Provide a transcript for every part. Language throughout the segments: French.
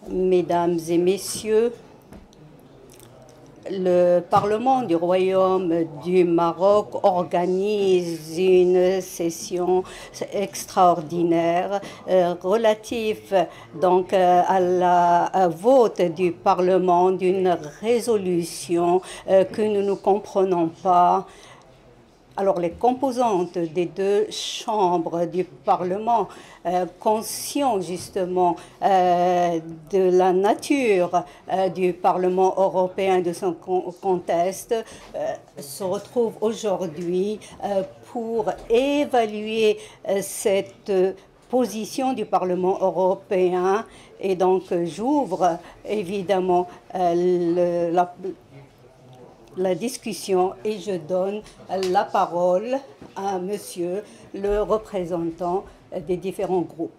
Mesdames et messieurs, le Parlement du Royaume du Maroc organise une session extraordinaire relative donc à la vote du Parlement d'une résolution que nous ne comprenons pas. Alors, les composantes des deux chambres du Parlement, conscients justement de la nature du Parlement européen, de son contexte, se retrouvent aujourd'hui pour évaluer cette position du Parlement européen. Et donc, j'ouvre évidemment la discussion et je donne la parole à monsieur le représentant des différents groupes.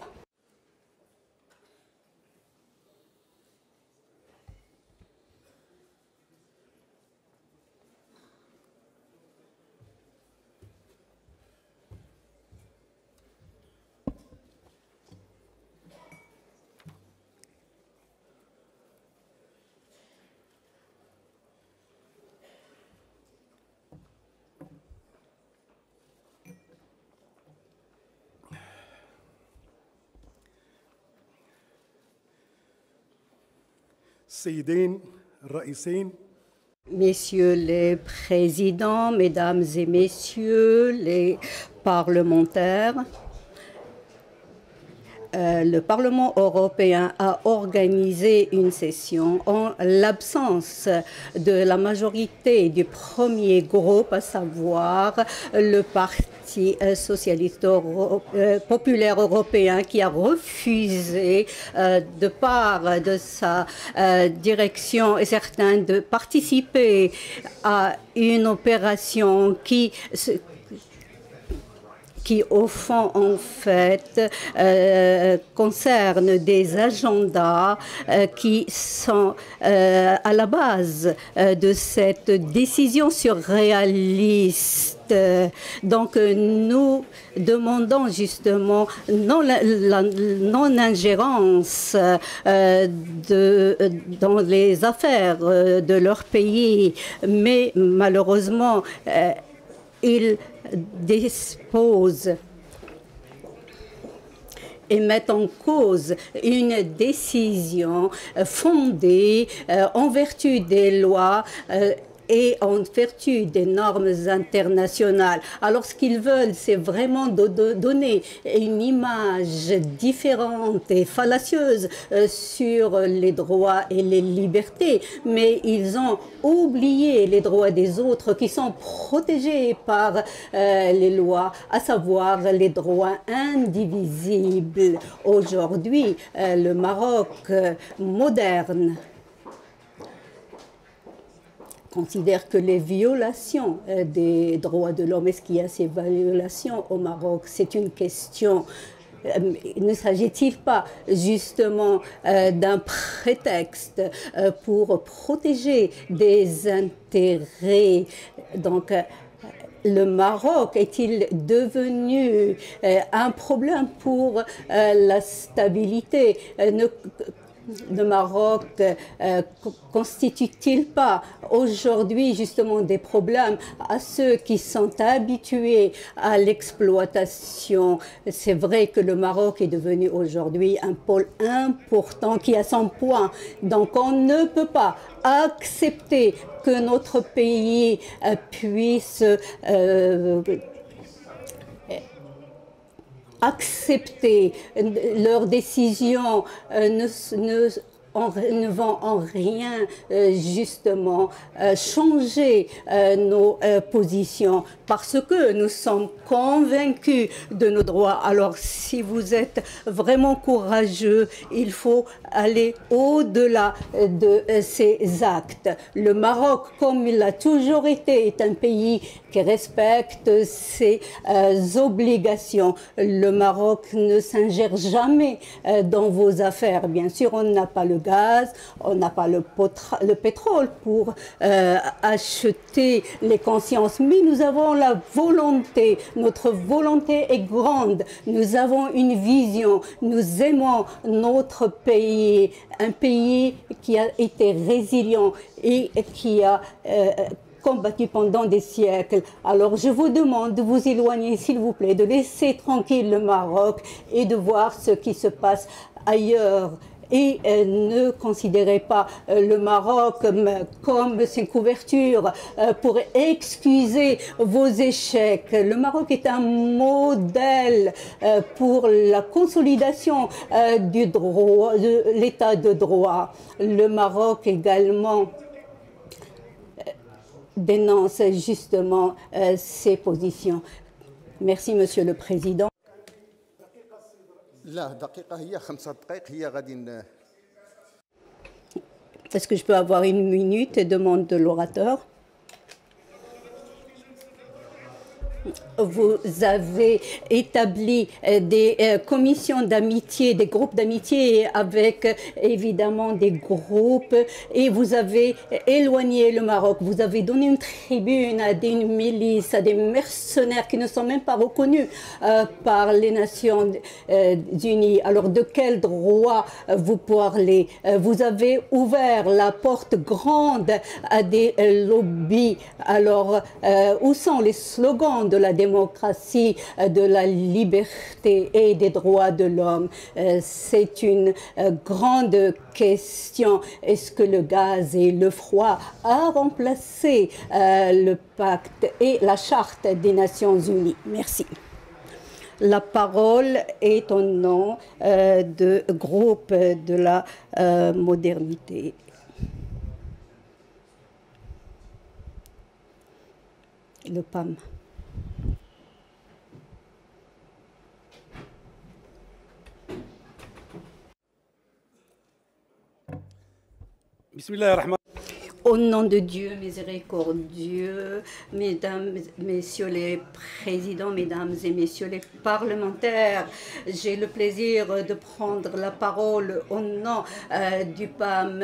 Messieurs les présidents, mesdames et messieurs les parlementaires, le Parlement européen a organisé une session en l'absence de la majorité du premier groupe, à savoir le Parti socialiste populaire européen, qui a refusé, de part de sa direction et certains, de participer à une opération qui au fond, en fait, concerne des agendas qui sont à la base de cette décision surréaliste. Donc, nous demandons justement la non-ingérence dans les affaires de leur pays, mais malheureusement, ils disposent et mettent en cause une décision fondée en vertu des lois et en vertu des normes internationales. Alors, ce qu'ils veulent, c'est vraiment donner une image différente et fallacieuse sur les droits et les libertés, mais ils ont oublié les droits des autres qui sont protégés par les lois, à savoir les droits indivisibles. Aujourd'hui, le Maroc moderne considère que les violations des droits de l'homme, est-ce qu'il y a ces violations au Maroc? C'est une question. Ne s'agit-il pas justement d'un prétexte pour protéger des intérêts? Donc, le Maroc est-il devenu un problème pour la stabilité? Le Maroc constitue-t-il pas aujourd'hui justement des problèmes à ceux qui sont habitués à l'exploitation? C'est vrai que le Maroc est devenu aujourd'hui un pôle important qui a son point. Donc on ne peut pas accepter que notre pays puisse accepter leurs décisions ne vont en rien justement changer nos positions, parce que nous sommes convaincus de nos droits. Alors, si vous êtes vraiment courageux, il faut aller au-delà de ces actes. Le Maroc, comme il a toujours été, est un pays qui respecte ses obligations. Le Maroc ne s'ingère jamais dans vos affaires. Bien sûr, on n'a pas le gaz, on n'a pas le pétrole pour acheter les consciences, mais nous avons la volonté, notre volonté est grande, nous avons une vision, nous aimons notre pays, un pays qui a été résilient et qui a combattu pendant des siècles. Alors je vous demande de vous éloigner, s'il vous plaît, de laisser tranquille le Maroc et de voir ce qui se passe ailleurs. Et ne considérez pas le Maroc comme une couverture pour excuser vos échecs. Le Maroc est un modèle pour la consolidation du droit, de l'état de droit. Le Maroc également dénonce justement ces positions. Merci, Monsieur le Président. Est-ce que je peux avoir une minute, demande de l'orateur? Vous avez établi des commissions d'amitié, des groupes d'amitié avec évidemment des groupes et vous avez éloigné le Maroc. Vous avez donné une tribune à des milices, à des mercenaires qui ne sont même pas reconnus par les Nations Unies. Alors de quel droit vous parlez? Vous avez ouvert la porte grande à des lobbies. Alors où sont les slogans de la démocratie, de la liberté et des droits de l'homme? C'est une grande question. Est-ce que le gaz et le froid a remplacé le pacte et la charte des Nations Unies? Merci. La parole est au nom de groupe de la modernité. Le PAM. Au nom de Dieu miséricordieux, mesdames, messieurs les présidents, mesdames et messieurs les parlementaires, j'ai le plaisir de prendre la parole au nom du PAM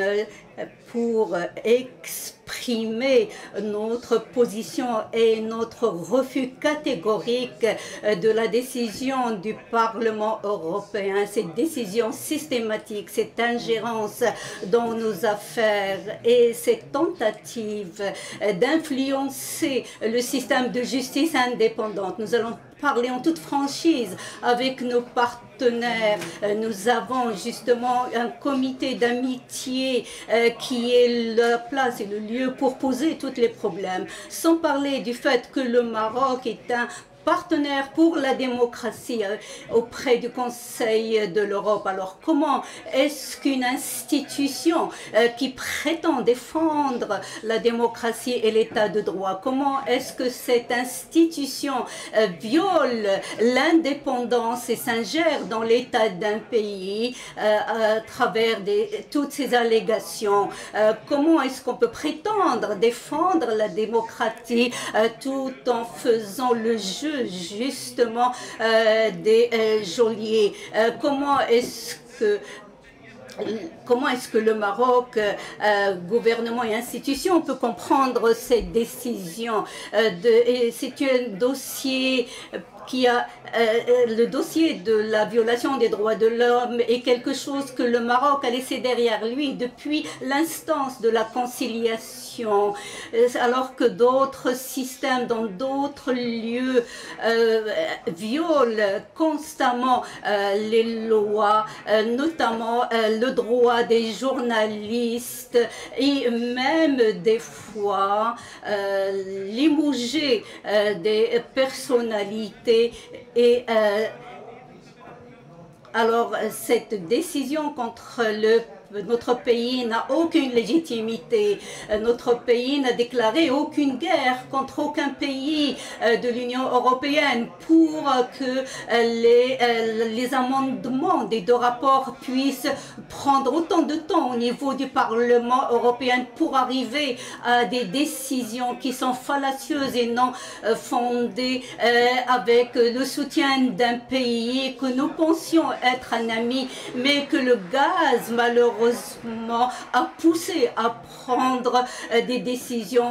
pour exprimer notre position et notre refus catégorique de la décision du Parlement européen, cette décision systématique, cette ingérence dans nos affaires et cette tentative d'influencer le système de justice indépendante. Nous allons parler en toute franchise avec nos partenaires. Nous avons justement un comité d'amitié qui est la place et le lieu pour poser tous les problèmes. Sans parler du fait que le Maroc est un partenaire pour la démocratie auprès du Conseil de l'Europe. Alors comment est-ce qu'une institution qui prétend défendre la démocratie et l'état de droit, comment est-ce que cette institution viole l'indépendance et s'ingère dans l'état d'un pays à travers toutes ces allégations? Comment est-ce qu'on peut prétendre défendre la démocratie tout en faisant le jeu justement des geôliers? Comment est-ce que le Maroc, gouvernement et institutions, peut comprendre ces décisions? C'est un dossier qui a le dossier de la violation des droits de l'homme est quelque chose que le Maroc a laissé derrière lui depuis l'instance de la conciliation, alors que d'autres systèmes dans d'autres lieux violent constamment les lois, notamment le droit des journalistes et même des fois limoger des personnalités. Et alors, cette décision contre notre pays n'a aucune légitimité. Notre pays n'a déclaré aucune guerre contre aucun pays de l'Union européenne pour que les amendements des deux rapports puissent prendre autant de temps au niveau du Parlement européen pour arriver à des décisions qui sont fallacieuses et non fondées avec le soutien d'un pays que nous pensions être un ami, mais que le gaz, malheureusement, malheureusement a poussé à prendre des décisions.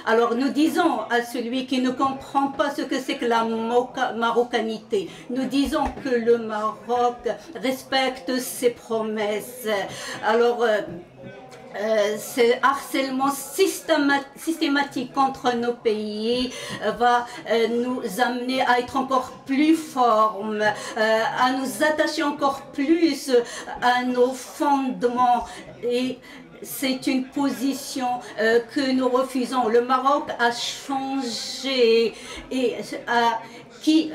Alors nous disons à celui qui ne comprend pas ce que c'est que la marocanité, nous disons que le Maroc respecte ses promesses. Alors ce harcèlement systématique contre nos pays va nous amener à être encore plus forts, à nous attacher encore plus à nos fondements. Et c'est une position que nous refusons. Le Maroc a changé et qui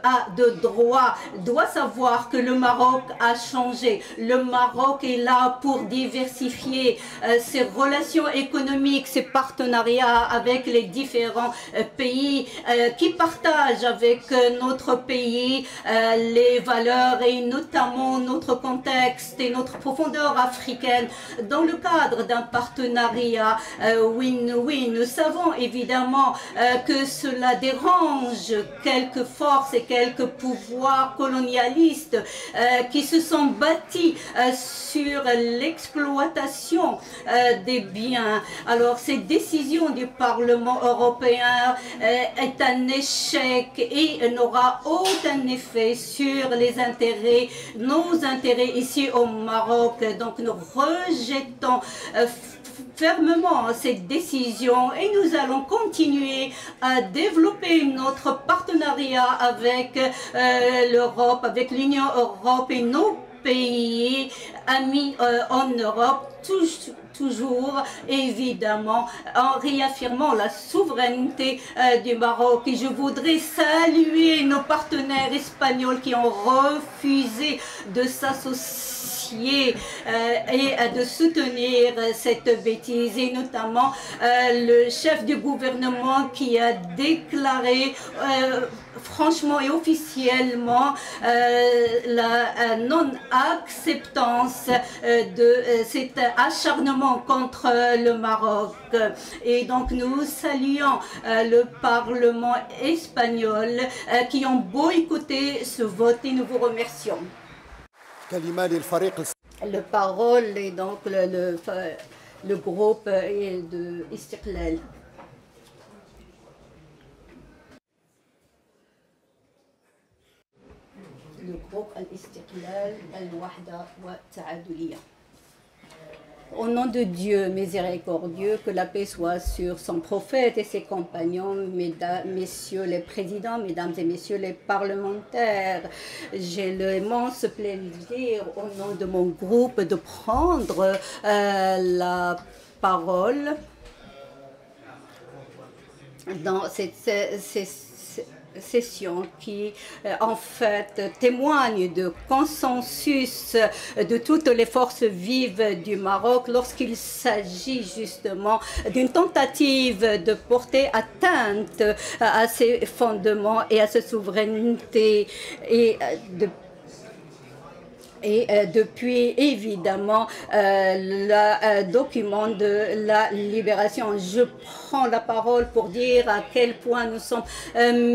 a de droit doit savoir que le Maroc a changé. Le Maroc est là pour diversifier ses relations économiques, ses partenariats avec les différents pays qui partagent avec notre pays les valeurs et notamment notre contexte et notre profondeur africaine dans le cadre d'un partenariat win-win. Nous savons évidemment que cela dérange quelques forces et quelques pouvoirs colonialistes qui se sont bâtis sur l'exploitation des biens. Alors cette décision du Parlement européen est un échec et n'aura aucun effet sur les intérêts, nos intérêts ici au Maroc. Donc nous rejetons fermement cette décision et nous allons continuer à développer notre partenariat avec l'Europe, avec l'Union européenne et nos pays amis en Europe, toujours évidemment en réaffirmant la souveraineté du Maroc. Et je voudrais saluer nos partenaires espagnols qui ont refusé de s'associer et de soutenir cette bêtise, et notamment le chef du gouvernement qui a déclaré franchement et officiellement la non-acceptance de cet acharnement contre le Maroc. Et donc nous saluons le Parlement espagnol qui ont boycotté ce vote et nous vous remercions. Le parole est donc le groupe de Istiqlal. Le groupe Al-Istiqlal, Al-Wahda wa Ta'aduliya. Au nom de Dieu miséricordieux, que la paix soit sur son prophète et ses compagnons, mesdames, messieurs les présidents, mesdames et messieurs les parlementaires. J'ai l'immense plaisir au nom de mon groupe de prendre la parole dans cette session qui en fait témoigne de consensus de toutes les forces vives du Maroc lorsqu'il s'agit justement d'une tentative de porter atteinte à ses fondements et à sa souveraineté depuis évidemment le document de la libération. Je prends la parole pour dire à quel point nous sommes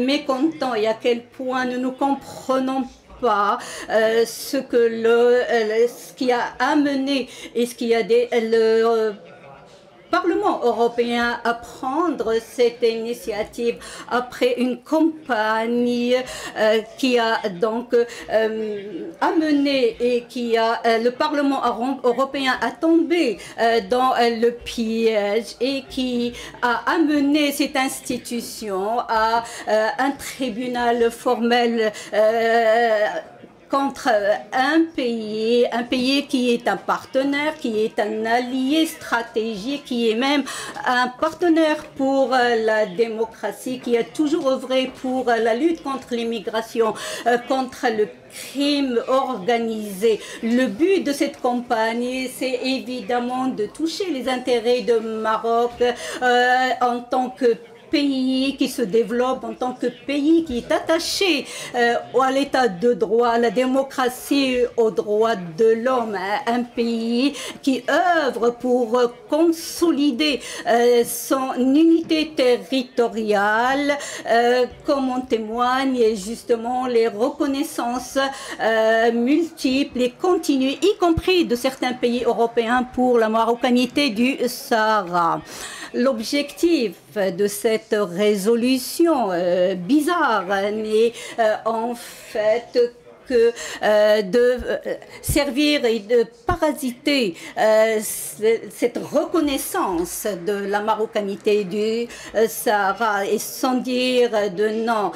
mécontents et à quel point nous ne comprenons pas ce qui a amené et ce qui a le Parlement européen à prendre cette initiative après une campagne qui a donc amené et qui a le Parlement européen a tombé dans le piège et qui a amené cette institution à un tribunal formel contre un pays qui est un partenaire, qui est un allié stratégique, qui est même un partenaire pour la démocratie, qui a toujours œuvré pour la lutte contre l'immigration, contre le crime organisé. Le but de cette campagne, c'est évidemment de toucher les intérêts du Maroc en tant que pays qui se développe, en tant que pays qui est attaché à l'état de droit, à la démocratie, aux droits de l'homme, un pays qui œuvre pour consolider son unité territoriale, comme en témoignent justement les reconnaissances multiples et continues, y compris de certains pays européens pour la marocanité du Sahara. L'objectif de cette résolution bizarre n'est en fait que de servir et de parasiter cette reconnaissance de la marocanité du Sahara, et sans dire de non.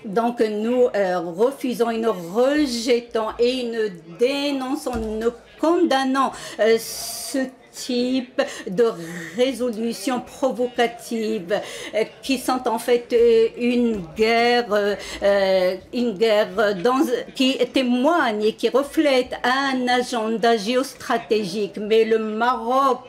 Donc nous refusons et nous rejetons et nous dénonçons, nous condamnons ce type de résolutions provocatives qui sont en fait une guerre qui témoigne et qui reflète un agenda géostratégique. Mais le Maroc,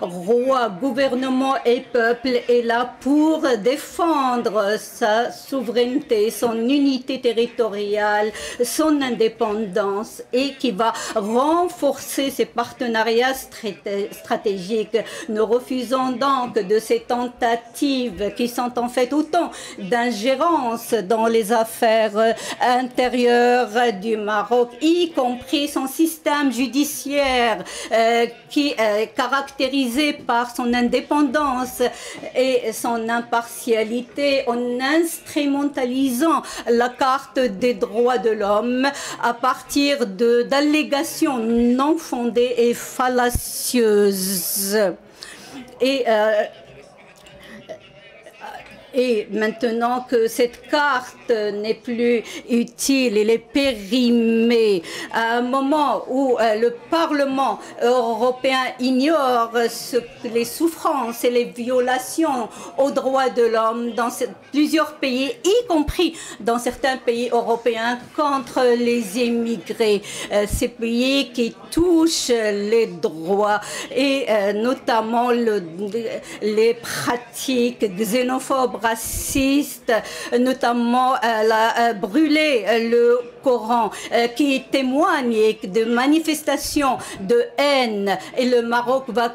roi, gouvernement et peuple, est là pour défendre sa souveraineté, son unité territoriale, son indépendance, et qui va renforcer ses partenariats stratégiques. Nous refusons donc de ces tentatives qui sont en fait autant d'ingérence dans les affaires intérieures du Maroc, y compris son système judiciaire qui est caractérisé par son indépendance et son impartialité, en instrumentalisant la carte des droits de l'homme à partir d'allégations non fondées et fallacieuses. Et maintenant que cette carte n'est plus utile, elle est périmée, à un moment où le Parlement européen ignore les souffrances et les violations aux droits de l'homme dans plusieurs pays, y compris dans certains pays européens, contre les immigrés. Ces pays qui touchent les droits et notamment les pratiques xénophobes, racistes, notamment brûler le Coran, qui témoigne de manifestations de haine. Et le Maroc va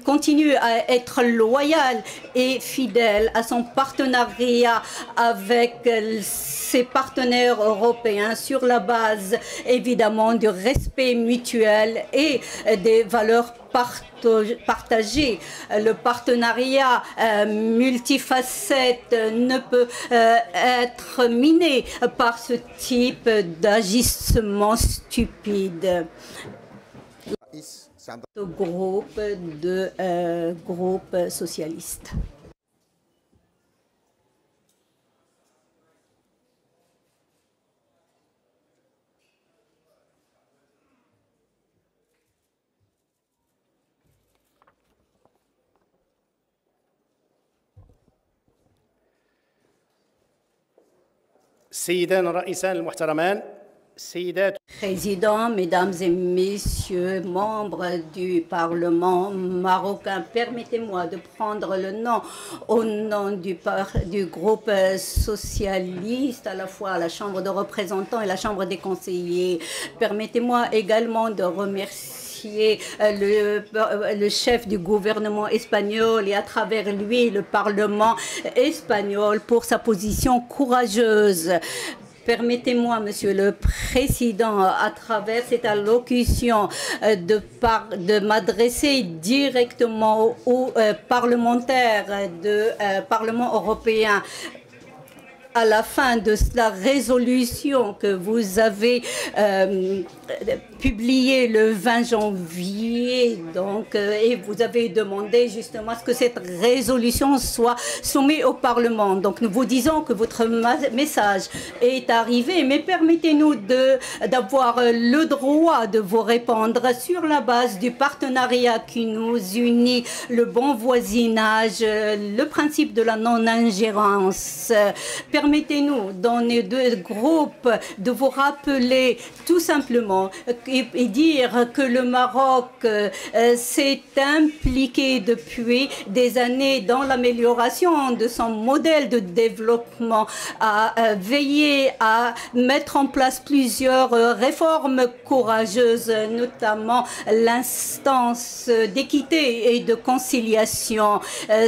continuer à être loyal et fidèle à son partenariat avec ses partenaires européens sur la base évidemment du respect mutuel et des valeurs partagées. Le partenariat multifacette ne peut être miné par ce type d'agissement stupide. Groupe socialiste. Président, Mesdames et Messieurs, membres du Parlement marocain, permettez-moi de prendre le nom au nom du groupe socialiste, à la fois à la Chambre de représentants et la Chambre des conseillers. Permettez-moi également de remercier le chef du gouvernement espagnol et à travers lui le Parlement espagnol pour sa position courageuse. Permettez-moi, Monsieur le Président, à travers cette allocution, de m'adresser directement aux parlementaires du Parlement européen. À la fin de la résolution que vous avez publiée le 20 janvier, et vous avez demandé justement à ce que cette résolution soit soumise au Parlement. Donc nous vous disons que votre message est arrivé, mais permettez-nous d'avoir le droit de vous répondre sur la base du partenariat qui nous unit, le bon voisinage, le principe de la non-ingérence. permettez-nous, dans les deux groupes, de vous rappeler tout simplement et dire que le Maroc s'est impliqué depuis des années dans l'amélioration de son modèle de développement, a veillé à mettre en place plusieurs réformes courageuses, notamment l'instance d'équité et de conciliation.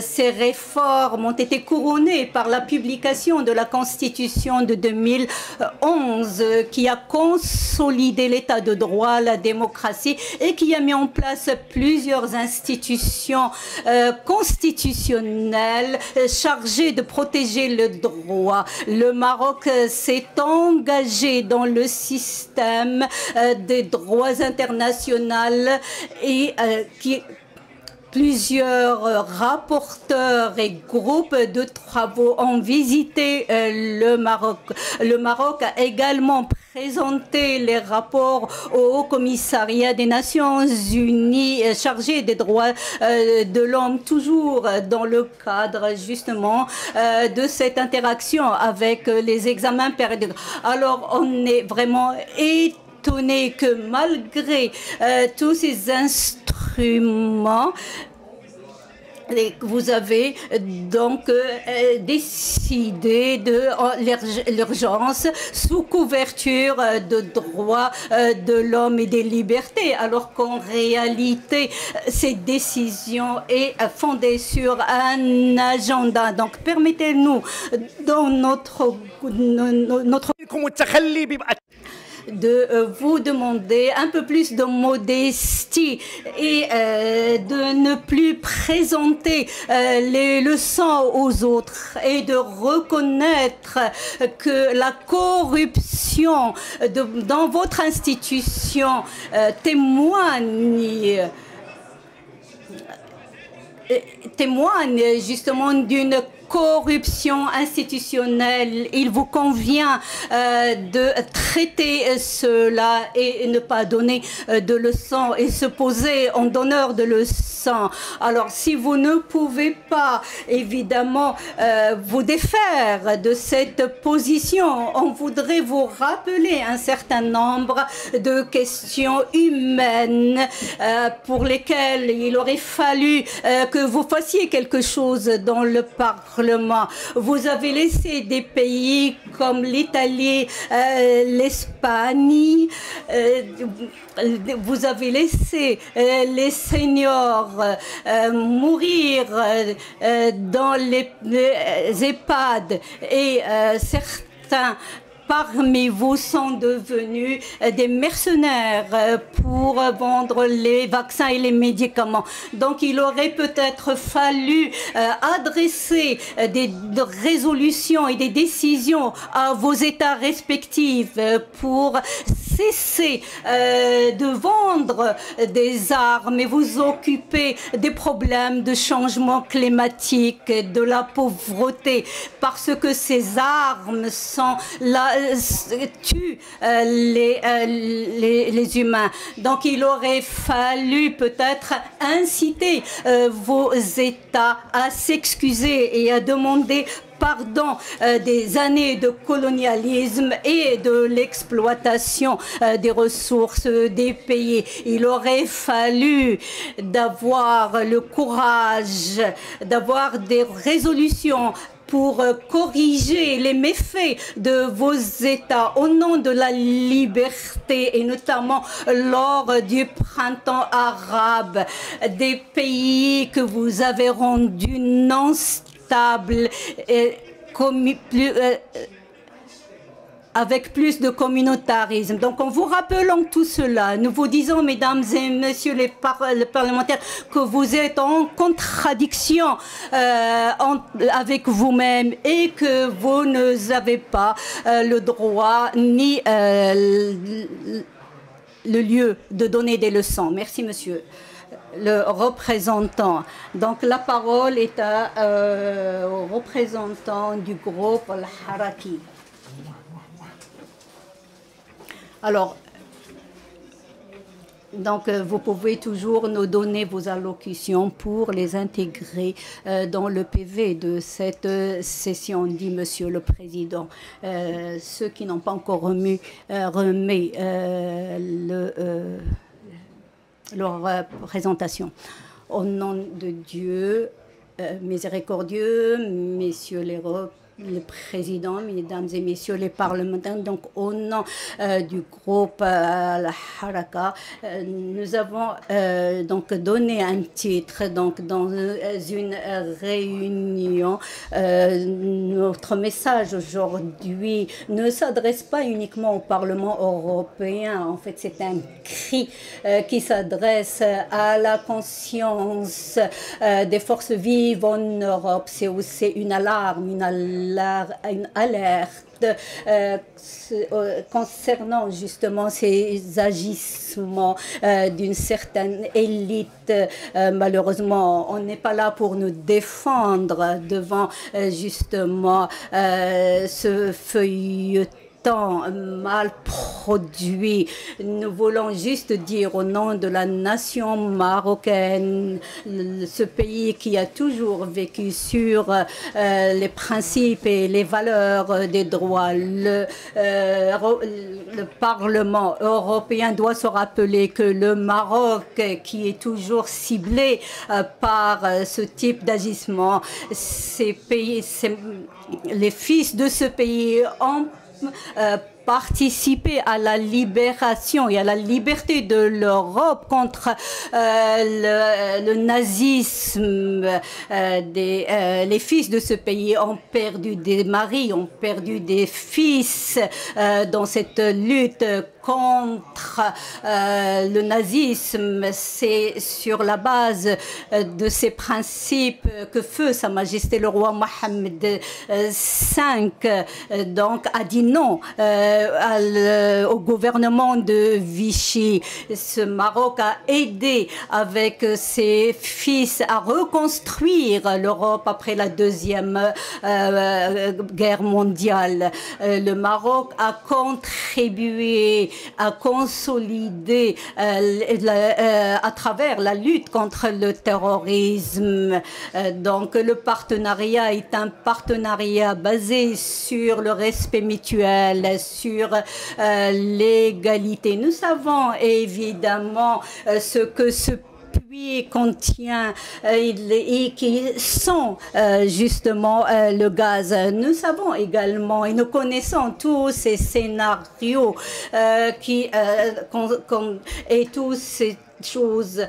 Ces réformes ont été couronnées par la publication de la Constitution de 2011 qui a consolidé l'état de droit, la démocratie et qui a mis en place plusieurs institutions constitutionnelles chargées de protéger le droit. Le Maroc s'est engagé dans le système des droits internationaux et plusieurs rapporteurs et groupes de travaux ont visité le Maroc. Le Maroc a également présenté les rapports au Haut Commissariat des Nations Unies chargé des droits de l'homme, toujours dans le cadre justement de cette interaction avec les examens périodiques. Alors on est vraiment étonné que malgré tous ces instruments, vous avez donc décidé de l'urgence sous couverture de droits de l'homme et des libertés, alors qu'en réalité, cette décision est fondée sur un agenda. Donc, permettez-nous, dans notre de vous demander un peu plus de modestie et de ne plus présenter les leçons aux autres et de reconnaître que la corruption dans votre institution témoigne justement d'une corruption institutionnelle. Il vous convient de traiter cela et ne pas donner de leçons et se poser en donneur de leçons. Alors, si vous ne pouvez pas, évidemment, vous défaire de cette position, on voudrait vous rappeler un certain nombre de questions humaines pour lesquelles il aurait fallu que vous fassiez quelque chose dans le Parlement. Vous avez laissé des pays comme l'Italie, l'Espagne, vous avez laissé les seniors mourir dans les EHPAD et certains parmi vous sont devenus des mercenaires pour vendre les vaccins et les médicaments. Donc il aurait peut-être fallu adresser des résolutions et des décisions à vos États respectifs pour cesser de vendre des armes et vous occuper des problèmes de changement climatique, de la pauvreté, parce que ces armes sont là, tuent les humains. Donc il aurait fallu peut-être inciter vos États à s'excuser et à demander pardon des années de colonialisme et de l'exploitation des ressources des pays. Il aurait fallu d'avoir le courage, d'avoir des résolutions pour corriger les méfaits de vos États au nom de la liberté et notamment lors du printemps arabe, des pays que vous avez rendus non stables et avec plus de communautarisme. Donc en vous rappelant tout cela, nous vous disons, mesdames et messieurs les parlementaires, que vous êtes en contradiction avec vous-même et que vous n'avez pas le droit ni le lieu de donner des leçons. Merci, monsieur le représentant. Donc la parole est au représentant du groupe Al-Haraki. Alors, Donc, vous pouvez toujours nous donner vos allocutions pour les intégrer dans le PV de cette session, dit Monsieur le Président. Ceux qui n'ont pas encore remis leur présentation. Au nom de Dieu, miséricordieux, messieurs les le président, mesdames et messieurs les parlementaires, donc au nom du groupe La Haraka, nous avons donc donné un titre donc dans une réunion. Notre message aujourd'hui ne s'adresse pas uniquement au Parlement européen. En fait, c'est un cri qui s'adresse à la conscience des forces vives en Europe. C'est aussi une alarme, une alerte concernant justement ces agissements d'une certaine élite. Malheureusement, on n'est pas là pour nous défendre devant justement ce feuilleton mal produit. Nous voulons juste dire au nom de la nation marocaine, ce pays qui a toujours vécu sur les principes et les valeurs des droits. Le Parlement européen doit se rappeler que le Maroc, qui est toujours ciblé par ce type d'agissement, les fils de ce pays ont participer à la libération et à la liberté de l'Europe contre le nazisme. Les fils de ce pays ont perdu des maris, ont perdu des fils dans cette lutte contre le nazisme. C'est sur la base de ces principes que feu Sa Majesté le roi Mohammed V donc a dit non au gouvernement de Vichy. Ce Maroc a aidé avec ses fils à reconstruire l'Europe après la Deuxième Guerre mondiale. Le Maroc a contribué à consolider à travers la lutte contre le terrorisme. Donc le partenariat est un partenariat basé sur le respect mutuel, sur l'égalité. Nous savons évidemment ce que ce puits contient et qui sont justement le gaz. Nous savons également et nous connaissons tous ces scénarios et tous ces choses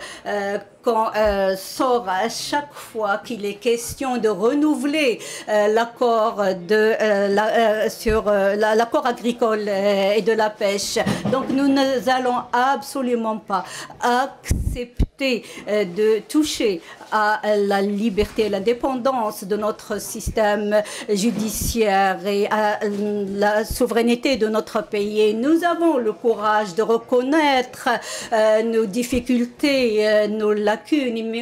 qu'on sort à chaque fois qu'il est question de renouveler l'accord sur l'accord agricole et de la pêche. Donc nous n'allons absolument pas accepter de toucher à la liberté et l'indépendance de notre système judiciaire et à la souveraineté de notre pays. Et nous avons le courage de reconnaître nos difficultés, nos lacunes,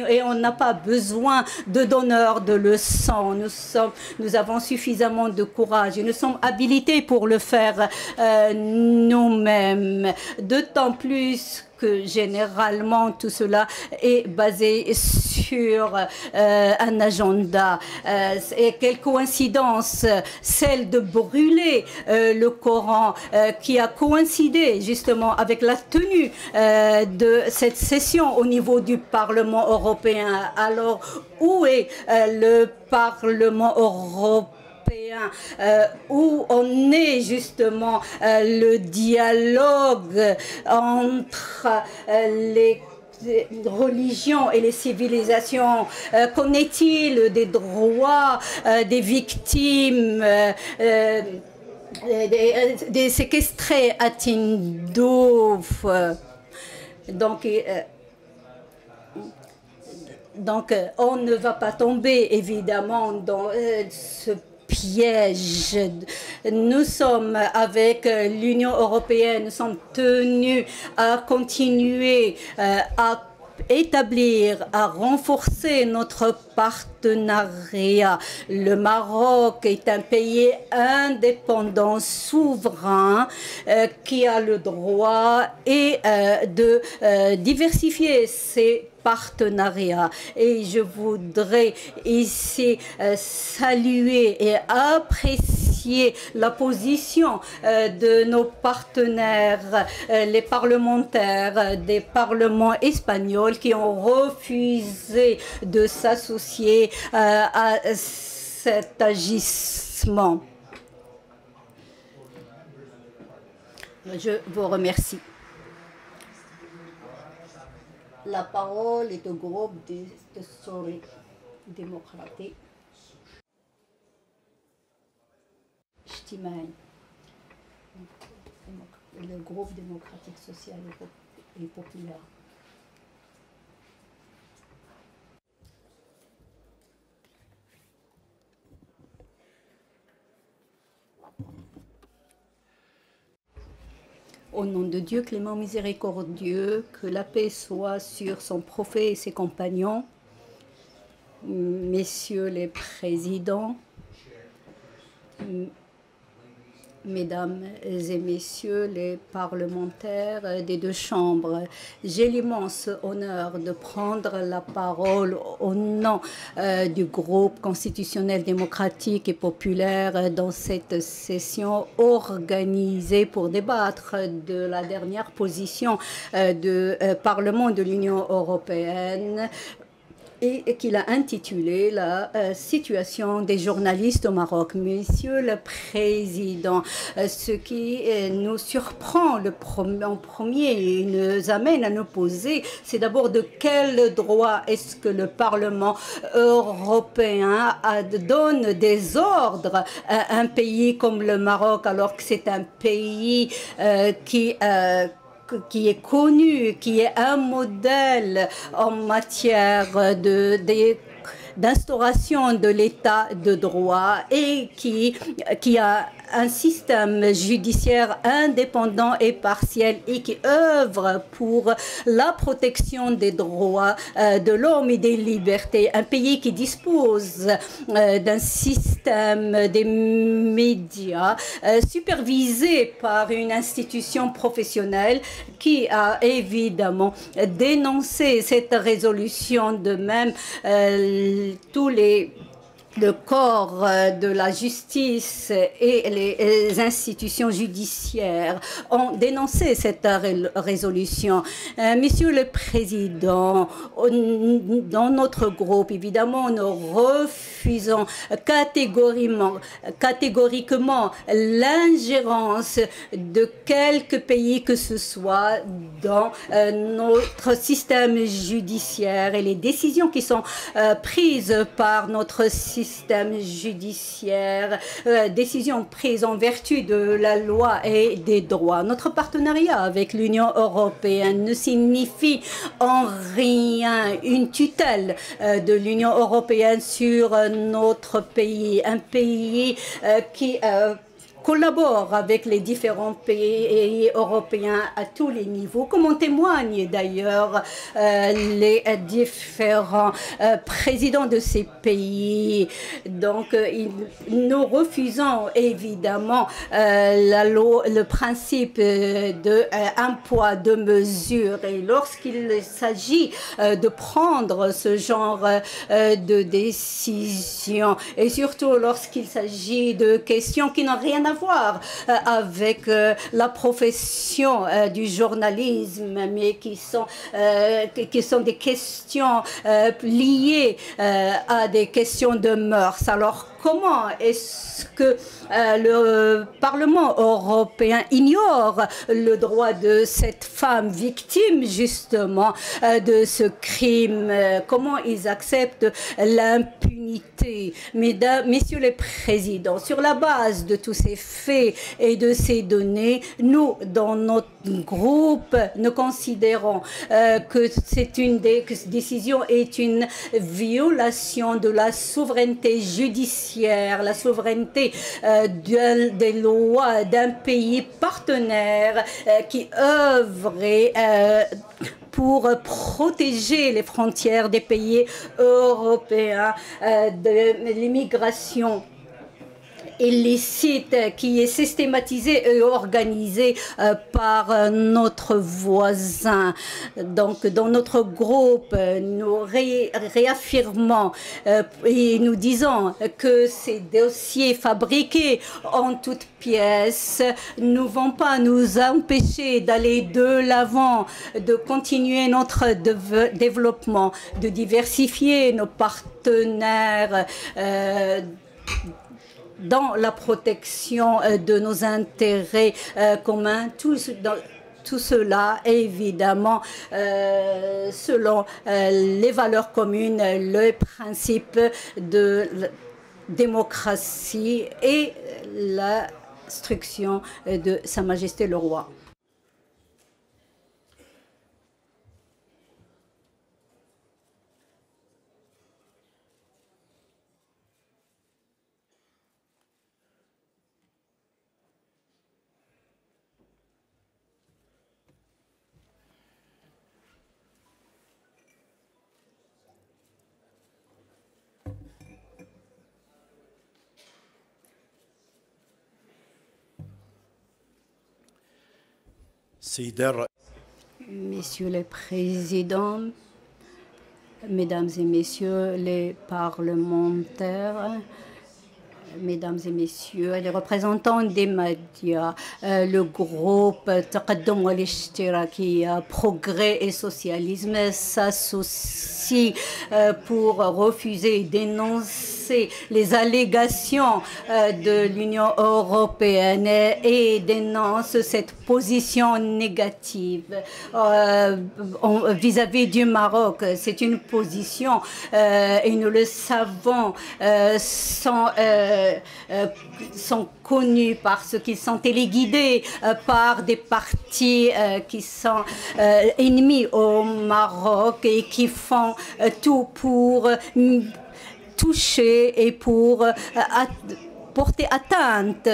et on n'a pas besoin de donneurs de leçons. Nous avons suffisamment de courage et nous sommes habilités pour le faire nous-mêmes. D'autant plus que généralement tout cela est basé sur un agenda. Et quelle coïncidence, celle de brûler le Coran qui a coïncidé justement avec la tenue de cette session au niveau du Parlement européen. Alors, où est le Parlement européen? Où on est justement le dialogue entre les religions et les civilisations? Qu'en est-il des droits des victimes des séquestrés à Tindouf? Donc, on ne va pas tomber évidemment dans ce piège. Nous sommes avec l'Union européenne, nous sommes tenus à continuer à établir, à renforcer notre partenariat. Le Maroc est un pays indépendant, souverain, qui a le droit de diversifier ses partenariats. Et je voudrais ici saluer et apprécier la position de nos partenaires, les parlementaires des parlements espagnols qui ont refusé de s'associer à cet agissement. Je vous remercie. La parole est au groupe des démocrates. Le groupe démocratique social et populaire. Au nom de Dieu, clément miséricordieux, que la paix soit sur son prophète et ses compagnons, messieurs les présidents, mesdames et messieurs les parlementaires des deux chambres, j'ai l'immense honneur de prendre la parole au nom du groupe constitutionnel démocratique et populaire dans cette session organisée pour débattre de la dernière position du Parlement de l'Union européenne et qu'il a intitulé la situation des journalistes au Maroc. Monsieur le Président, ce qui nous surprend en premier et nous amène à nous poser, c'est d'abord de quel droit est-ce que le Parlement européen donne des ordres à un pays comme le Maroc, alors que c'est un pays qui est connu, qui est un modèle en matière d'instauration de l'état de droit et qui a un système judiciaire indépendant et partiel et qui œuvre pour la protection des droits de l'homme et des libertés. Un pays qui dispose d'un système des médias supervisé par une institution professionnelle qui a évidemment dénoncé cette résolution. De même, le corps de la justice et les institutions judiciaires ont dénoncé cette résolution. Monsieur le Président, dans notre groupe, évidemment, nous refusons catégoriquement l'ingérence de quelque pays que ce soit dans notre système judiciaire et les décisions qui sont prises par notre système judiciaire, décisions prises en vertu de la loi et des droits. Notre partenariat avec l'Union européenne ne signifie en rien une tutelle de l'Union européenne sur notre pays, un pays qui collabore avec les différents pays européens à tous les niveaux, comme en témoignent d'ailleurs les différents présidents de ces pays. Donc, nous refusons évidemment le principe de un poids, deux mesures. Et lorsqu'il s'agit de prendre ce genre de décision, et surtout lorsqu'il s'agit de questions qui n'ont rien à voir avec la profession du journalisme, mais qui sont des questions liées à des questions de mœurs. Alors, comment est-ce que le Parlement européen ignore le droit de cette femme victime justement de ce crime? Comment ils acceptent l'impunité? Mesdames, messieurs les présidents, sur la base de tous ces faits et de ces données, nous, dans notre groupe, nous considérons que cette décision est une violation de la souveraineté judiciaire, la souveraineté des lois d'un pays partenaire qui œuvrait pour protéger les frontières des pays européens de l'immigration illicite qui est systématisée et organisée par notre voisin. Donc, dans notre groupe, nous réaffirmons et nous disons que ces dossiers fabriqués en toutes pièces ne vont pas nous empêcher d'aller de l'avant, de continuer notre développement, de diversifier nos partenaires dans la protection de nos intérêts communs. Tout cela, évidemment, selon les valeurs communes, le principe de la démocratie et l'instruction de Sa Majesté le Roi. Messieurs les présidents, mesdames et messieurs les parlementaires, mesdames et messieurs les représentants des médias, le groupe Taqaddum wal Ishtirakiyya, Progrès et Socialisme s'associe pour refuser et dénoncer les allégations de l'Union européenne et dénonce cette position négative vis-à-vis du Maroc. C'est une position, et nous le savons, sont connus parce qu'ils sont téléguidés par des partis qui sont ennemis au Maroc et qui font tout pour toucher et pour porter atteinte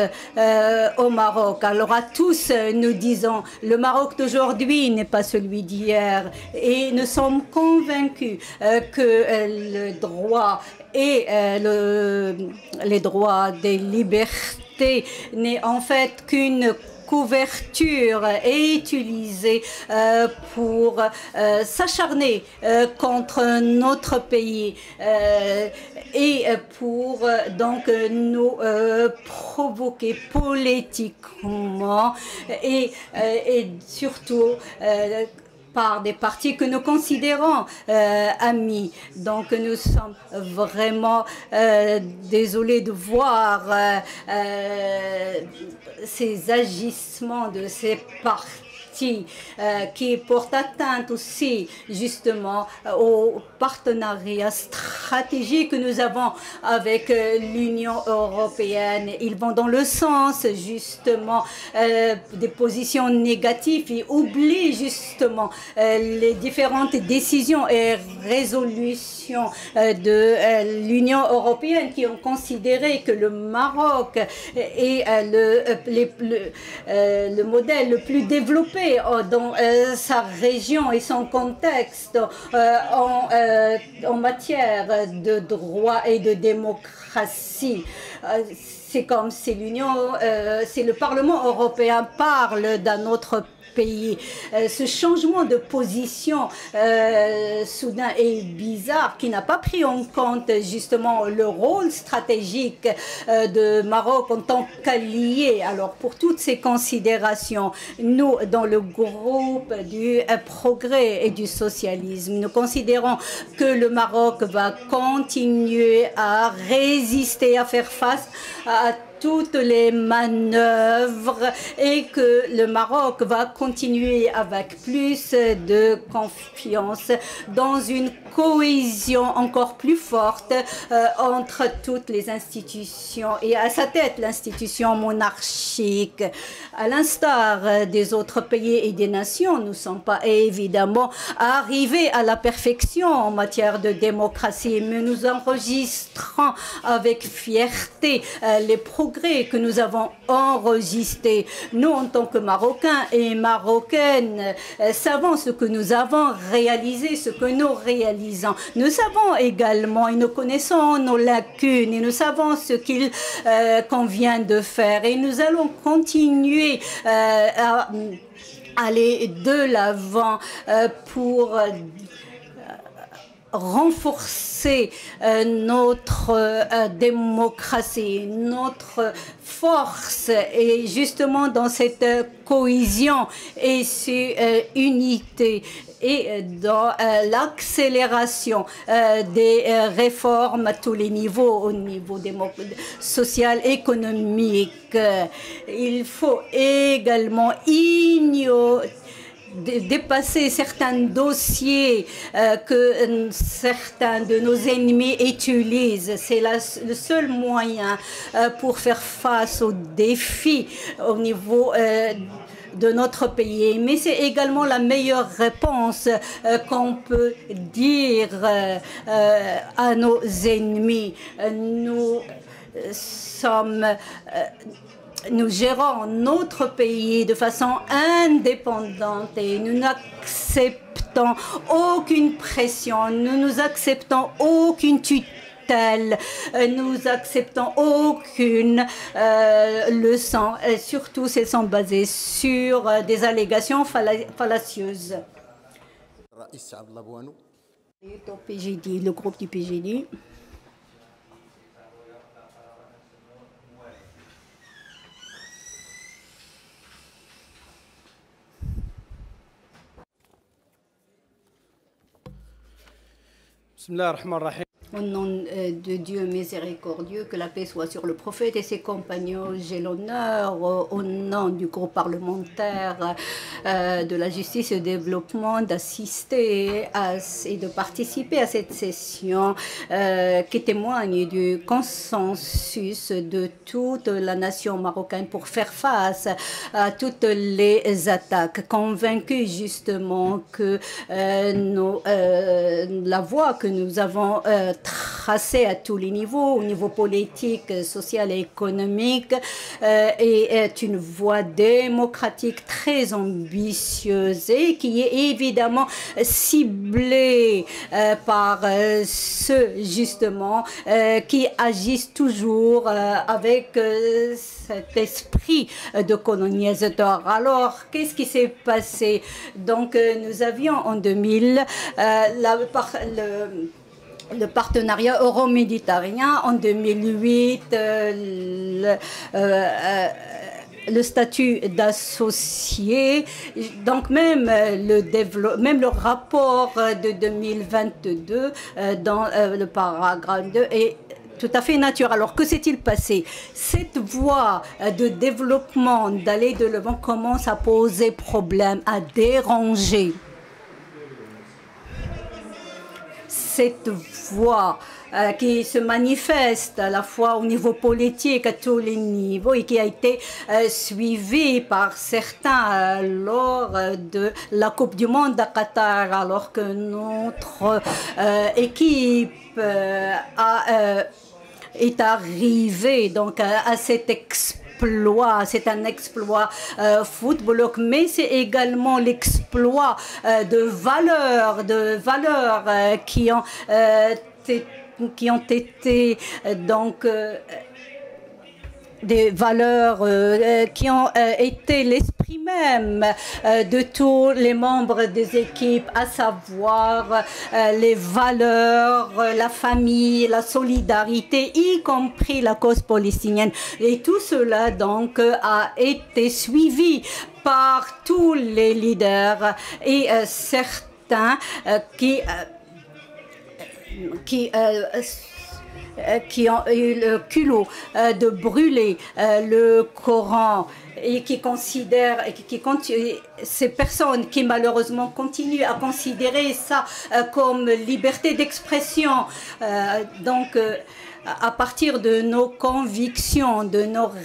au Maroc. Alors à tous, nous disons, le Maroc d'aujourd'hui n'est pas celui d'hier et nous sommes convaincus que le droit et les droits des libertés n'est en fait qu'une couverture est utilisée pour s'acharner contre notre pays et pour donc nous provoquer politiquement et surtout par des partis que nous considérons amis. Donc nous sommes vraiment désolés de voir ces agissements de ces partis qui portent atteinte aussi justement au partenariat stratégique que nous avons avec l'Union européenne. Ils vont dans le sens justement des positions négatives et oublient justement les différentes décisions et résolutions de l'Union européenne qui ont considéré que le Maroc est le modèle le plus développé dans sa région et son contexte en matière de droit et de démocratie. C'est comme si si le Parlement européen parle d'un autre pays. Ce changement de position soudain et bizarre qui n'a pas pris en compte justement le rôle stratégique de Maroc en tant qu'allié. Alors pour toutes ces considérations, nous dans le groupe du progrès et du socialisme, nous considérons que le Maroc va continuer à résister, à faire face à toutes les manœuvres et que le Maroc va continuer avec plus de confiance dans une cohésion encore plus forte entre toutes les institutions et à sa tête l'institution monarchique. À l'instar des autres pays et des nations, nous ne sommes pas évidemment arrivés à la perfection en matière de démocratie, mais nous enregistrons avec fierté les progrès que nous avons enregistrés. Nous, en tant que Marocains et Marocaines, savons ce que nous avons réalisé, ce que nous réalisons. Nous savons également et nous connaissons nos lacunes et nous savons ce qu'il convient de faire et nous allons continuer à aller de l'avant pour renforcer notre démocratie, notre force et justement dans cette cohésion et cette unité et dans l'accélération des réformes à tous les niveaux, au niveau social, économique. Il faut également dépasser certains dossiers que certains de nos ennemis utilisent. C'est le seul moyen pour faire face aux défis au niveau de notre pays. Mais c'est également la meilleure réponse qu'on peut dire à nos ennemis. Nous gérons notre pays de façon indépendante et nous n'acceptons aucune pression, nous acceptons aucune tutelle, nous acceptons aucune leçon, surtout si elles sont basées sur des allégations fallacieuses. Le groupe du PGD. Au nom de Dieu miséricordieux, que la paix soit sur le prophète et ses compagnons. J'ai l'honneur, au nom du groupe parlementaire de la justice et du développement, d'assister et de participer à cette session qui témoigne du consensus de toute la nation marocaine pour faire face à toutes les attaques. Convaincus justement que la voie que nous avons tracée à tous les niveaux, au niveau politique, social et économique, est une voie démocratique très ambitieuse et qui est évidemment ciblée par ceux justement qui agissent toujours avec cet esprit de colonisateur. Alors, qu'est-ce qui s'est passé? Donc, nous avions en 2000 le partenariat euro-méditerranéen, en 2008 le statut d'associé, donc même le rapport de 2022 dans le paragraphe 2 est tout à fait naturel. Alors, que s'est-il passé? Cette voie de développement, d'aller de l'avant, commence à poser problème, à déranger. Cette voie qui se manifeste à la fois au niveau politique, à tous les niveaux, et qui a été suivie par certains lors de la Coupe du Monde à Qatar, alors que notre équipe est arrivée donc à cet exploit. C'est un exploit football, mais c'est également l'exploit de valeurs qui ont été donc des valeurs qui ont été l'esprit même de tous les membres des équipes, à savoir les valeurs, la famille, la solidarité, y compris la cause palestinienne. Et tout cela donc a été suivi par tous les leaders et certains qui qui ont eu le culot de brûler le Coran et qui considèrent, ces personnes qui malheureusement continuent à considérer ça comme liberté d'expression. À partir de nos convictions, de notre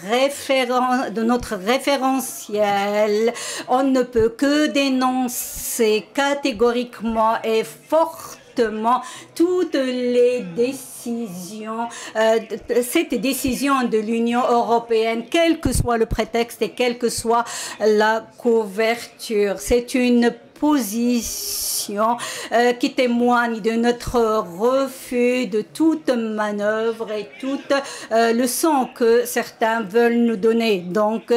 référentiel, on ne peut que dénoncer catégoriquement et fortement toutes les décisions, cette décision de l'Union européenne, quel que soit le prétexte et quelle que soit la couverture. C'est une position qui témoigne de notre refus de toute manœuvre et toute leçon que certains veulent nous donner. Donc,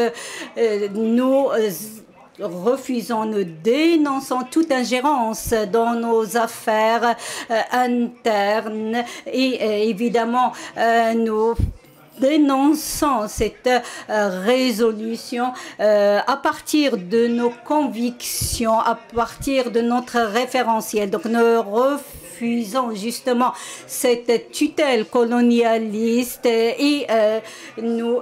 nous refusons, nous dénonçons toute ingérence dans nos affaires internes et évidemment nous dénonçons cette résolution à partir de nos convictions, à partir de notre référentiel. Donc nous refusons justement cette tutelle colonialiste et nous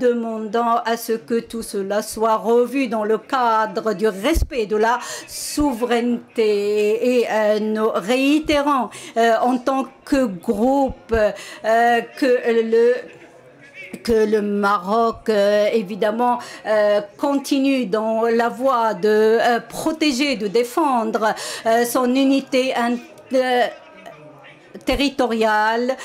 demandons à ce que tout cela soit revu dans le cadre du respect de la souveraineté et nous réitérons en tant que groupe que le Maroc, évidemment, continue dans la voie de protéger, de défendre son unité territoriale,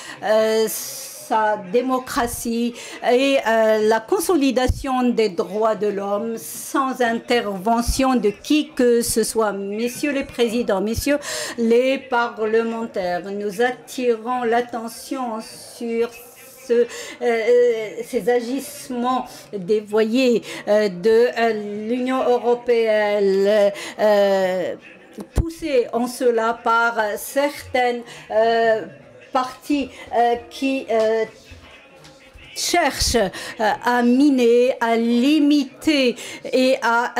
sa démocratie et la consolidation des droits de l'homme sans intervention de qui que ce soit. Messieurs les présidents, messieurs les parlementaires, nous attirons l'attention sur ces agissements dévoyés de l'Union européenne, poussés en cela par certaines parties qui cherchent à miner, à limiter et à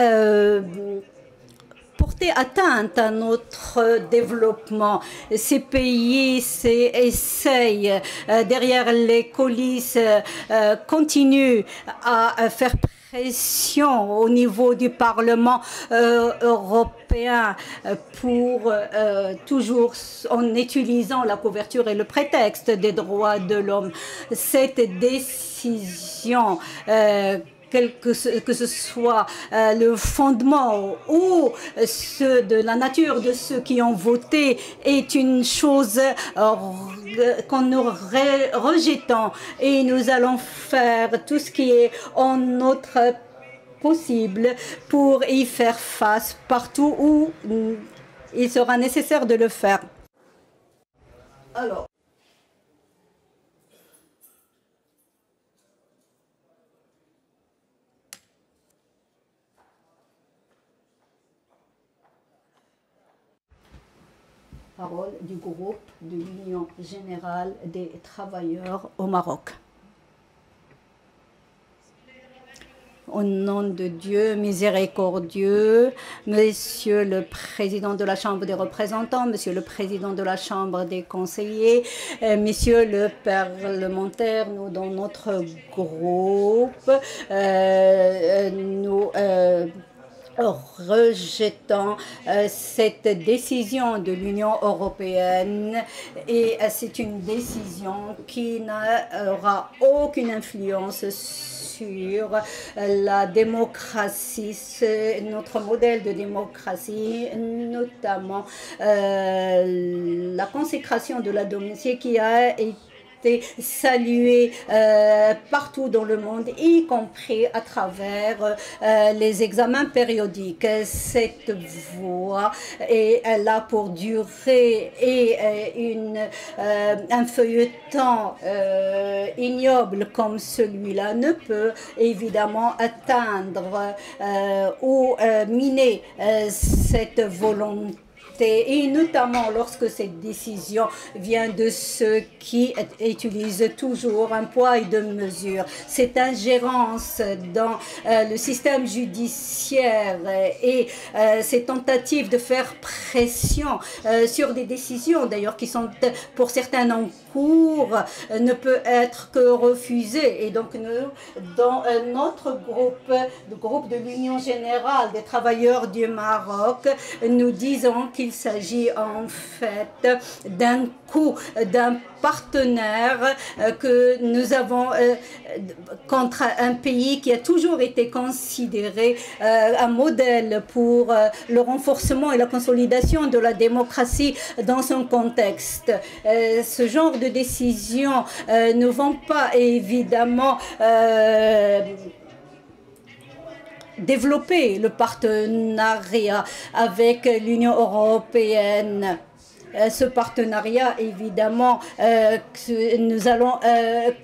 porter atteinte à notre développement. Ces pays essayent, derrière les coulisses, continuent à faire pression au niveau du Parlement européen pour toujours en utilisant la couverture et le prétexte des droits de l'homme. Cette décision que ce soit le fondement ou de la nature de ceux qui ont voté, est une chose qu'on nous rejetons et nous allons faire tout ce qui est en notre possible pour y faire face partout où il sera nécessaire de le faire. Alors, parole du groupe de l'Union générale des travailleurs au Maroc. Au nom de Dieu miséricordieux, Monsieur le Président de la Chambre des représentants, Monsieur le Président de la Chambre des conseillers, Messieurs le parlementaire, nous dans notre groupe, nous rejetant cette décision de l'Union européenne et c'est une décision qui n'aura aucune influence sur la démocratie, notre modèle de démocratie, notamment la consécration de la démocratie qui a été salué partout dans le monde, y compris à travers les examens périodiques. Cette voie est là pour durer et un feuilleton ignoble comme celui-là ne peut évidemment atteindre ou miner cette volonté et notamment lorsque cette décision vient de ceux qui utilisent toujours un poids et deux mesures. Cette ingérence dans le système judiciaire et ces tentatives de faire pression sur des décisions, d'ailleurs, qui sont pour certains en cours, ne peut être que refusée. Et donc, nous, dans notre groupe, le groupe de l'Union générale des travailleurs du Maroc, nous disons qu'il s'agit en fait d'un coup, d'un partenaire que nous avons contre un pays qui a toujours été considéré un modèle pour le renforcement et la consolidation de la démocratie dans son contexte. Ce genre de décisions ne vont pas évidemment développer le partenariat avec l'Union européenne. Ce partenariat, évidemment, nous allons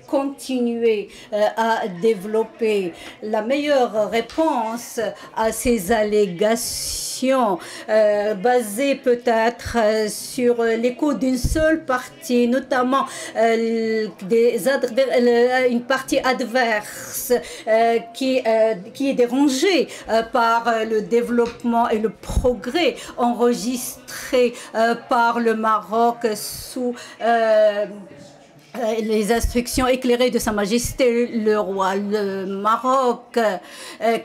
continuer à développer. La meilleure réponse à ces allégations, basées peut-être sur l'écho d'une seule partie, notamment une partie adverse qui est dérangée par le développement et le progrès enregistré par le Maroc sous les instructions éclairées de Sa Majesté le roi. Le Maroc,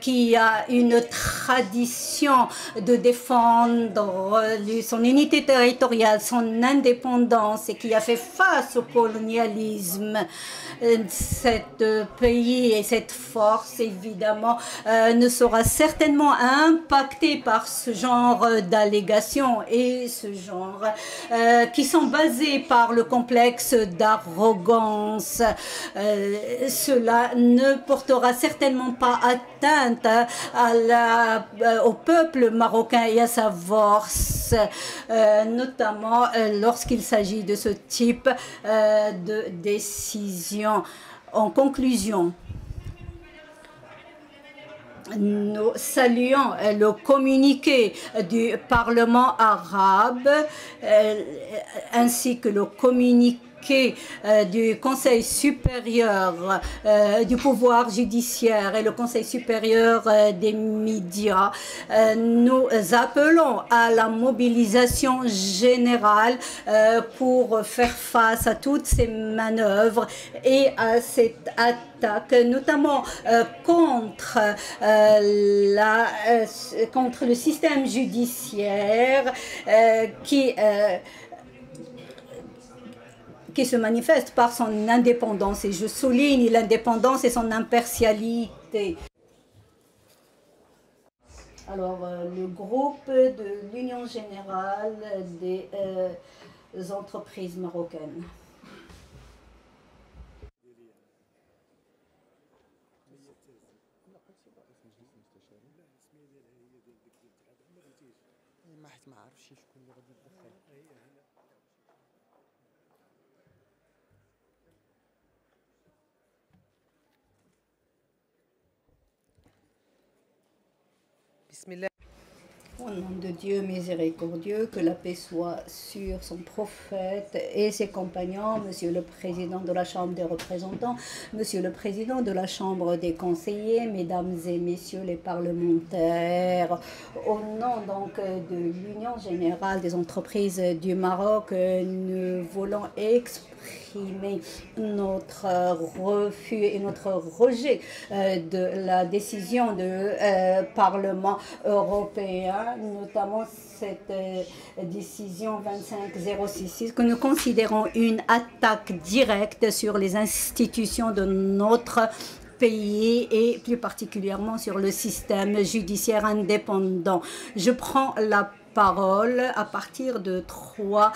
qui a une tradition de défendre son unité territoriale, son indépendance et qui a fait face au colonialisme, cet pays et cette force, évidemment, ne sera certainement impacté par ce genre d'allégations et ce genre qui sont basées par le complexe d'arrogance. Cela ne portera certainement pas atteinte au peuple marocain et à sa force, notamment lorsqu'il s'agit de ce type de décision. En conclusion, nous saluons le communiqué du Parlement arabe ainsi que le communiqué du Conseil supérieur du pouvoir judiciaire et le Conseil supérieur des médias. Nous appelons à la mobilisation générale pour faire face à toutes ces manœuvres et à cette attaque, notamment contre le système judiciaire qui se manifeste par son indépendance. Et je souligne l'indépendance et son impartialité. Alors, le groupe de l'Union générale des entreprises marocaines. Au nom de Dieu miséricordieux, que la paix soit sur son prophète et ses compagnons, Monsieur le Président de la Chambre des représentants, Monsieur le Président de la Chambre des conseillers, Mesdames et Messieurs les parlementaires. Au nom donc de l'Union générale des entreprises du Maroc, nous voulons exprimer notre refus et notre rejet de la décision du Parlement européen, notamment cette décision 25066 que nous considérons une attaque directe sur les institutions de notre pays et plus particulièrement sur le système judiciaire indépendant. Je prends la parole à partir de 3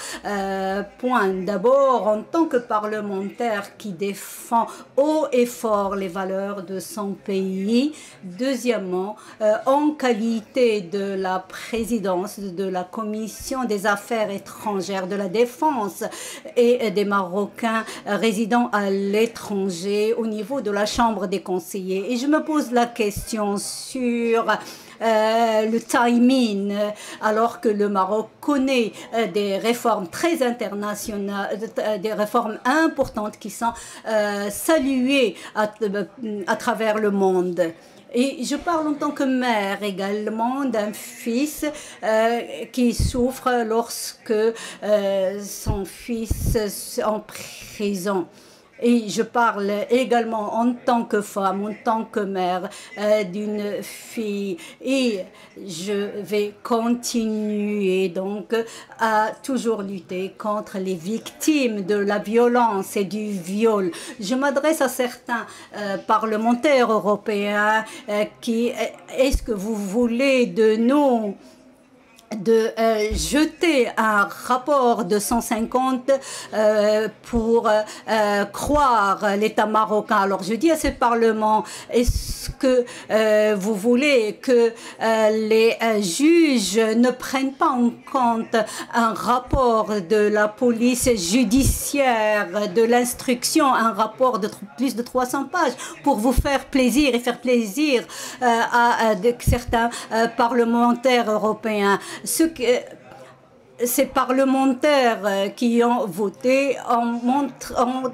points. D'abord, en tant que parlementaire qui défend haut et fort les valeurs de son pays. Deuxièmement, en qualité de la présidence de la Commission des Affaires étrangères, de la Défense et des Marocains résidant à l'étranger au niveau de la Chambre des conseillers. Et je me pose la question sur le timing, alors que le Maroc connaît des réformes très internationales, des réformes importantes qui sont saluées à travers le monde. Et je parle en tant que mère également d'un fils qui souffre lorsque son fils est en prison. Et je parle également en tant que femme, en tant que mère d'une fille. Et je vais continuer donc à toujours lutter contre les victimes de la violence et du viol. Je m'adresse à certains parlementaires européens qui, est-ce que vous voulez de nous de jeter un rapport de 150 pour croire l'État marocain. Alors je dis à ce Parlement, est-ce que vous voulez que les juges ne prennent pas en compte un rapport de la police judiciaire, de l'instruction, un rapport de plus de 300 pages pour vous faire plaisir et faire plaisir à certains parlementaires européens? Ces parlementaires qui ont voté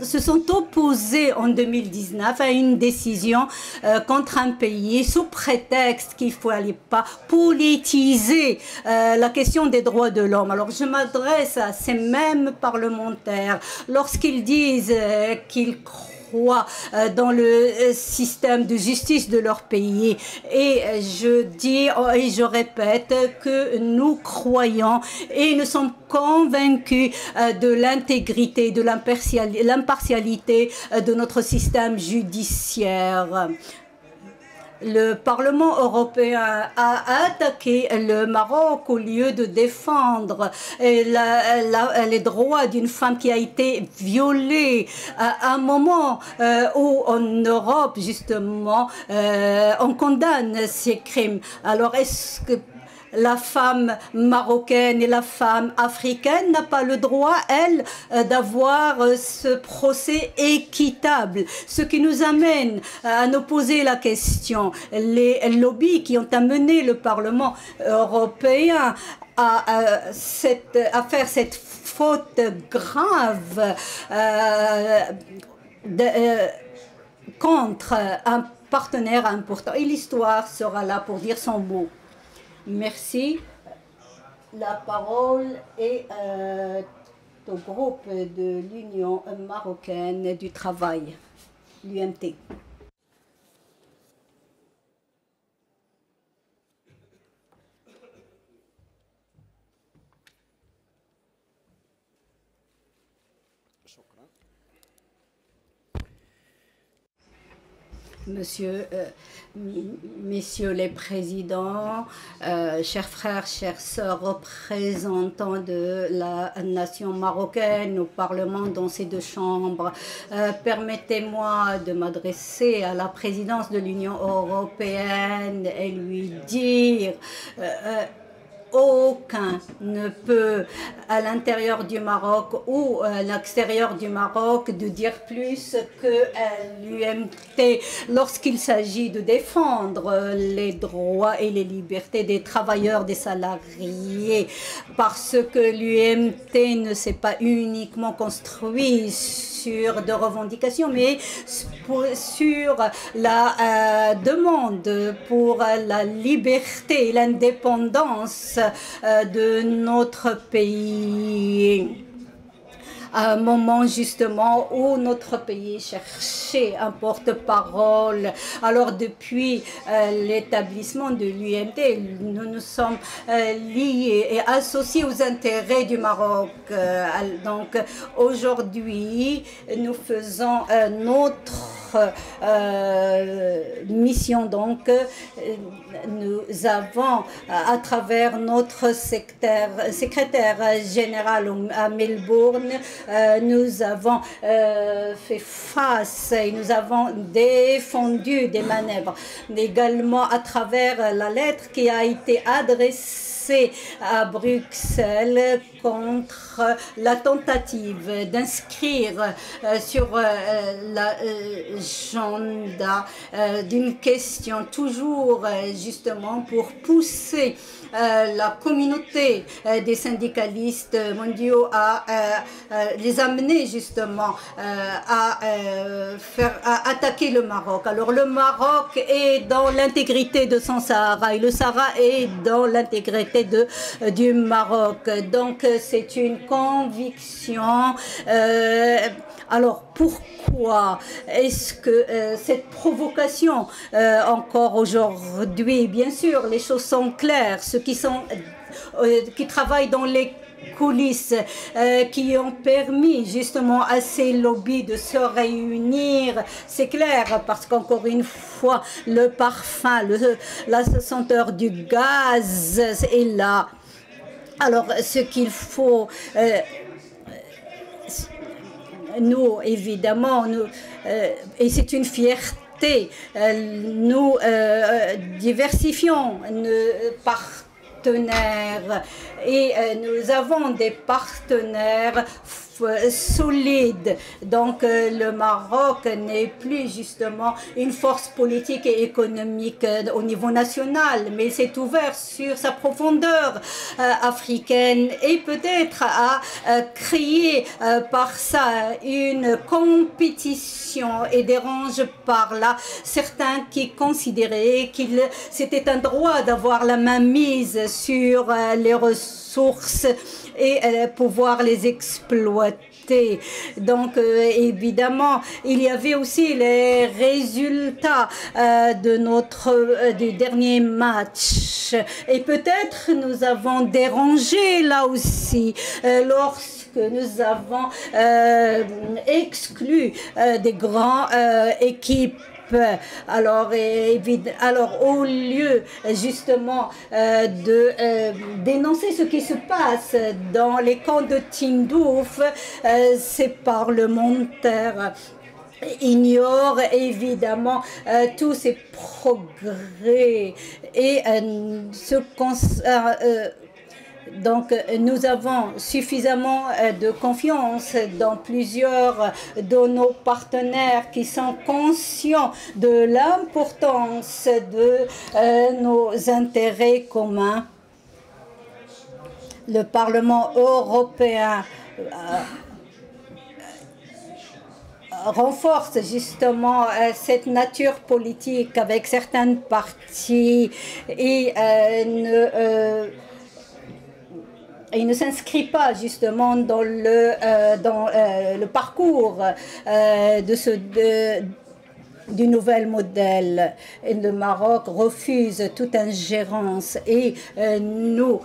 se sont opposés en 2019 à une décision contre un pays sous prétexte qu'il ne fallait pas politiser la question des droits de l'homme. Alors je m'adresse à ces mêmes parlementaires lorsqu'ils disent qu'ils croient dans le système de justice de leur pays. Et je dis et je répète que nous croyons et nous sommes convaincus de l'intégrité, de l'impartialité de notre système judiciaire. Le Parlement européen a attaqué le Maroc au lieu de défendre les droits d'une femme qui a été violée à un moment où en Europe, justement, on condamne ces crimes. Alors, est-ce que la femme marocaine et la femme africaine n'a pas le droit, elle, d'avoir ce procès équitable? Ce qui nous amène à nous poser la question. Les lobbies qui ont amené le Parlement européen à faire cette faute grave contre un partenaire important. Et l'histoire sera là pour dire son mot. Merci. La parole est au groupe de l'Union marocaine du travail, l'UMT. Messieurs les présidents, chers frères, chères sœurs, représentants de la nation marocaine au Parlement dans ces deux chambres, permettez-moi de m'adresser à la présidence de l'Union européenne et lui dire aucun ne peut, à l'intérieur du Maroc ou à l'extérieur du Maroc, de dire plus que l'UMT lorsqu'il s'agit de défendre les droits et les libertés des travailleurs, des salariés, parce que l'UMT ne s'est pas uniquement construit sur de revendications, mais sur la demande pour la liberté et l'indépendance de notre pays. À un moment justement où notre pays cherchait un porte-parole. Alors depuis l'établissement de l'UMT, nous nous sommes liés et associés aux intérêts du Maroc. Donc aujourd'hui, nous faisons notre mission. Donc nous avons, à travers notre secrétaire général à Melbourne, nous avons fait face et nous avons défendu des manœuvres. Également à travers la lettre qui a été adressée lancée à Bruxelles contre la tentative d'inscrire sur l'agenda d'une question toujours justement pour pousser la communauté des syndicalistes mondiaux à les amener justement à attaquer le Maroc. Alors le Maroc est dans l'intégrité de son Sahara et le Sahara est dans l'intégrité du Maroc. Donc c'est une conviction. Alors pourquoi est-ce que cette provocation encore aujourd'hui, bien sûr les choses sont claires, ceux qui travaillent dans les coulisses qui ont permis justement à ces lobbies de se réunir, c'est clair, parce qu'encore une fois le parfum, la senteur du gaz est là. Alors ce qu'il faut nous, évidemment, et c'est une fierté, nous diversifions nos partenaires et nous avons des partenaires solide. Donc le Maroc n'est plus justement une force politique et économique au niveau national, mais s'est ouvert sur sa profondeur africaine et peut-être à créer par ça une compétition et dérange par là certains qui considéraient qu'il c'était un droit d'avoir la main mise sur les ressources et pouvoir les exploiter. Donc évidemment, il y avait aussi les résultats du dernier match. Et peut-être nous avons dérangé là aussi lorsque nous avons exclu des grandes équipes. Alors au lieu justement de dénoncer ce qui se passe dans les camps de Tindouf, ces parlementaires ignorent évidemment tous ces progrès et donc nous avons suffisamment de confiance dans plusieurs de nos partenaires qui sont conscients de l'importance de nos intérêts communs. Le Parlement européen renforce justement cette nature politique avec certaines parties et il ne s'inscrit pas justement dans le parcours du nouvel modèle. Et le Maroc refuse toute ingérence et nous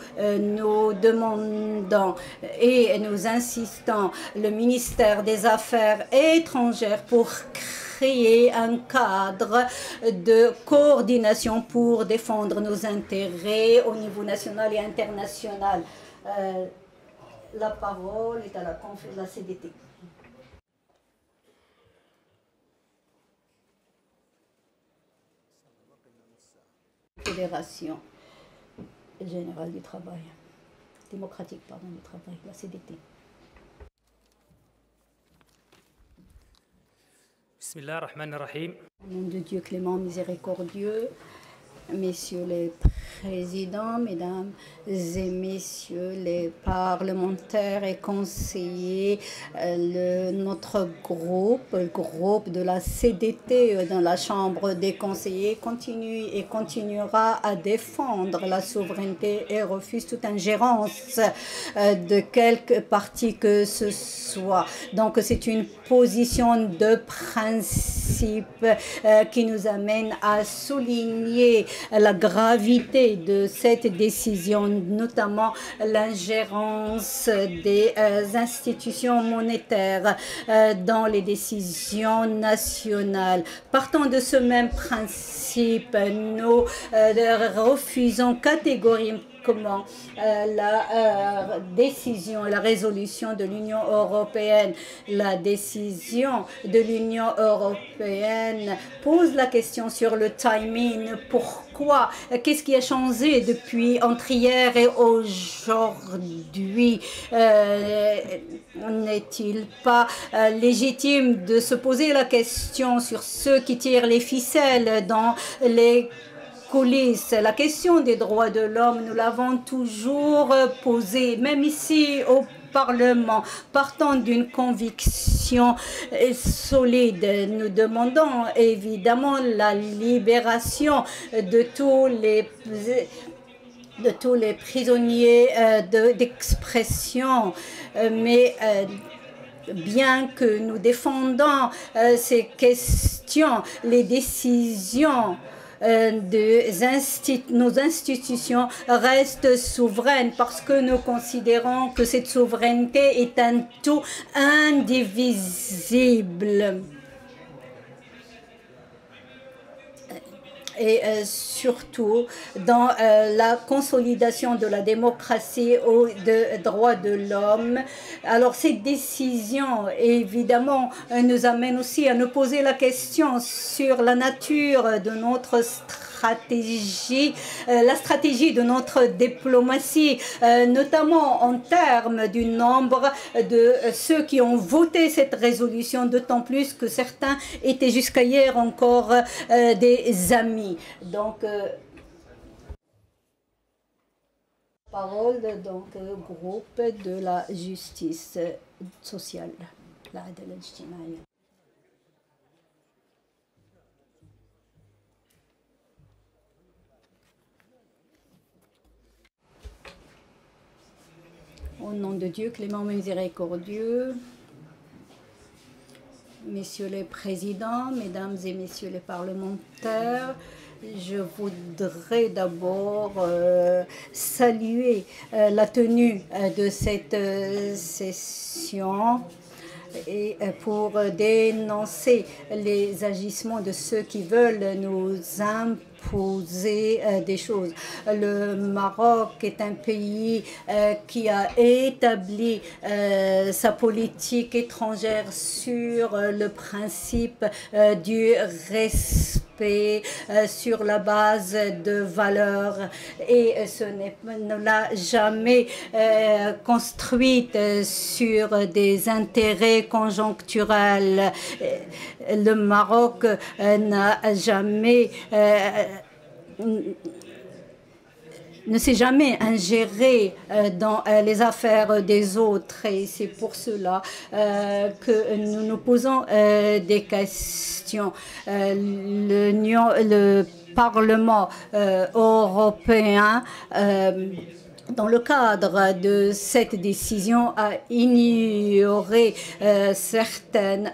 demandons et nous insistons le ministère des Affaires étrangères pour créer un cadre de coordination pour défendre nos intérêts au niveau national et international. La parole est à la CDT. Fédération générale du travail, démocratique, pardon, du travail, la CDT. Bismillah ar-Rahman ar-Rahim. Au nom de Dieu clément, miséricordieux, messieurs les présidents, mesdames et messieurs les parlementaires et conseillers, notre groupe, le groupe de la CDT dans la Chambre des conseillers continue et continuera à défendre la souveraineté et refuse toute ingérence de quelque parti que ce soit. Donc c'est une position de principe qui nous amène à souligner la gravité de cette décision, notamment l'ingérence des institutions monétaires dans les décisions nationales. Partant de ce même principe, nous refusons catégoriquement comment la décision et la résolution de l'Union européenne, la décision de l'Union européenne pose la question sur le timing. Pourquoi? Qu'est-ce qui a changé depuis entre hier et aujourd'hui? N'est-il pas légitime de se poser la question sur ceux qui tirent les ficelles dans les coulisses? La question des droits de l'homme, nous l'avons toujours posée, même ici au Parlement, partant d'une conviction solide. Nous demandons évidemment la libération de tous les prisonniers d'expression, mais bien que nous défendons ces questions, les décisions nos institutions restent souveraines parce que nous considérons que cette souveraineté est un tout indivisible. Et surtout dans la consolidation de la démocratie ou des droits de l'homme. Alors cette décision, évidemment, nous amène aussi à nous poser la question sur la nature de notre stratégie, la stratégie de notre diplomatie, notamment en termes du nombre de ceux qui ont voté cette résolution, d'autant plus que certains étaient jusqu'à hier encore des amis. Donc, parole donc groupe de la justice sociale, العدالة الاجتماعية. Au nom de Dieu, clément miséricordieux, Messieurs les présidents, Mesdames et Messieurs les parlementaires, je voudrais d'abord saluer la tenue de cette session et pour dénoncer les agissements de ceux qui veulent nous imposer des choses. Le Maroc est un pays qui a établi sa politique étrangère sur le principe du respect, sur la base de valeurs, et ne l'a jamais construite sur des intérêts conjoncturels. Le Maroc n'a jamais ne s'est jamais ingéré dans les affaires des autres, et c'est pour cela que nous nous posons des questions. Le Parlement européen, dans le cadre de cette décision, a ignoré certains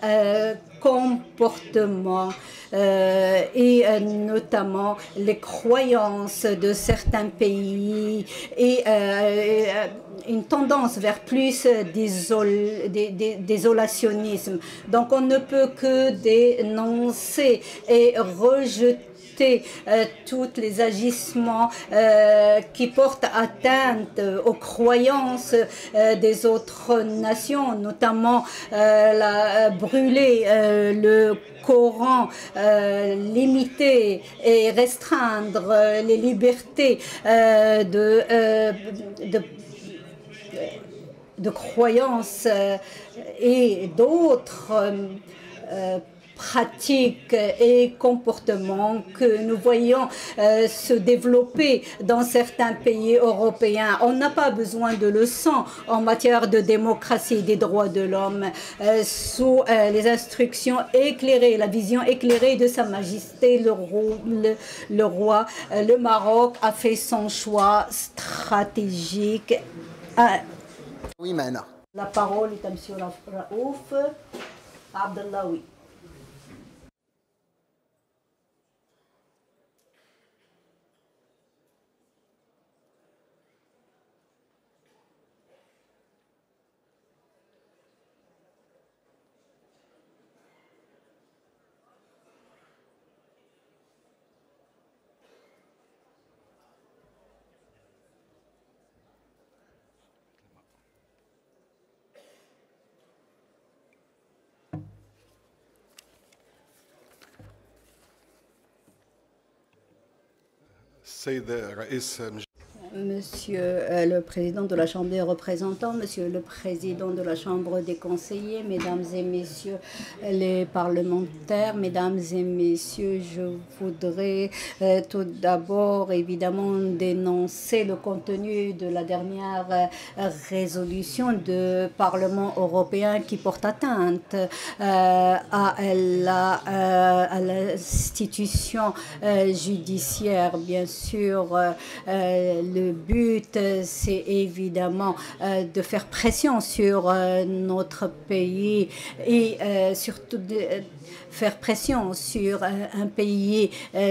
comportements et notamment les croyances de certains pays et une tendance vers plus d'isolationnisme. Donc on ne peut que dénoncer et rejeter tous les agissements qui portent atteinte aux croyances des autres nations, notamment brûler le Coran, limiter et restreindre les libertés de croyances et d'autres pratiques et comportements que nous voyons se développer dans certains pays européens. On n'a pas besoin de leçons en matière de démocratie et des droits de l'homme. Sous les instructions éclairées, la vision éclairée de Sa Majesté le roi, le Maroc a fait son choix stratégique. Oui, Mana. La parole est à M. Raouf Abdellaoui. Monsieur le Président de la Chambre des représentants, Monsieur le Président de la Chambre des conseillers, Mesdames et Messieurs les parlementaires, Mesdames et Messieurs, je voudrais tout d'abord évidemment dénoncer le contenu de la dernière résolution du Parlement européen qui porte atteinte à l'institution judiciaire. Bien sûr, le but, c'est évidemment de faire pression sur notre pays et surtout de faire pression sur un pays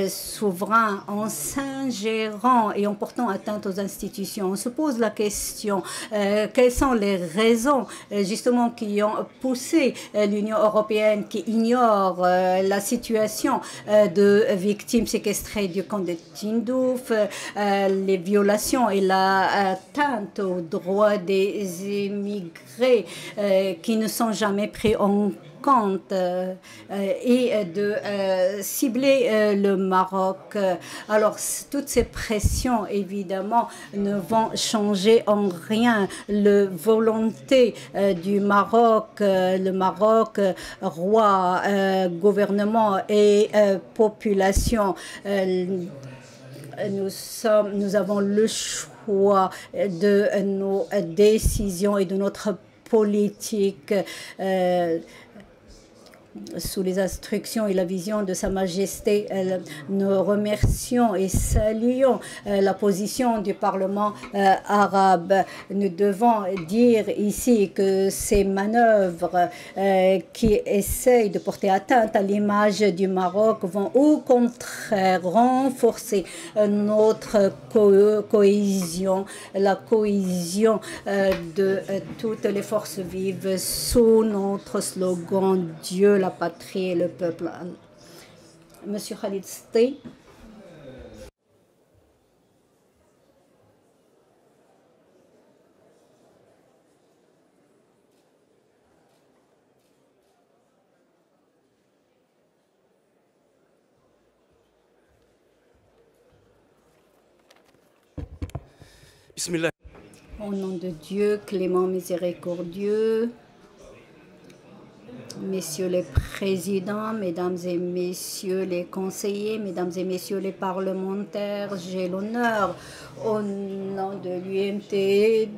souverain en s'ingérant et en portant atteinte aux institutions. On se pose la question, quelles sont les raisons justement qui ont poussé l'Union européenne qui ignore la situation de victimes séquestrées du camp de Tindouf, les violations et l'atteinte aux droits des immigrés qui ne sont jamais pris en compte et de cibler le Maroc. Alors, toutes ces pressions, évidemment, ne vont changer en rien la volonté du Maroc, le Maroc, roi, gouvernement et population. Nous avons le choix de nos décisions et de notre politique sous les instructions et la vision de Sa Majesté. Nous remercions et saluons la position du Parlement arabe. Nous devons dire ici que ces manœuvres qui essayent de porter atteinte à l'image du Maroc vont au contraire renforcer notre cohésion, la cohésion de toutes les forces vives sous notre slogan « Dieu, la patrie et le peuple ». Monsieur Khalid Stey. Bismillah. Au nom de Dieu, clément, miséricordieux, Messieurs les présidents, Mesdames et Messieurs les conseillers, Mesdames et Messieurs les parlementaires, j'ai l'honneur, au nom de l'UMT,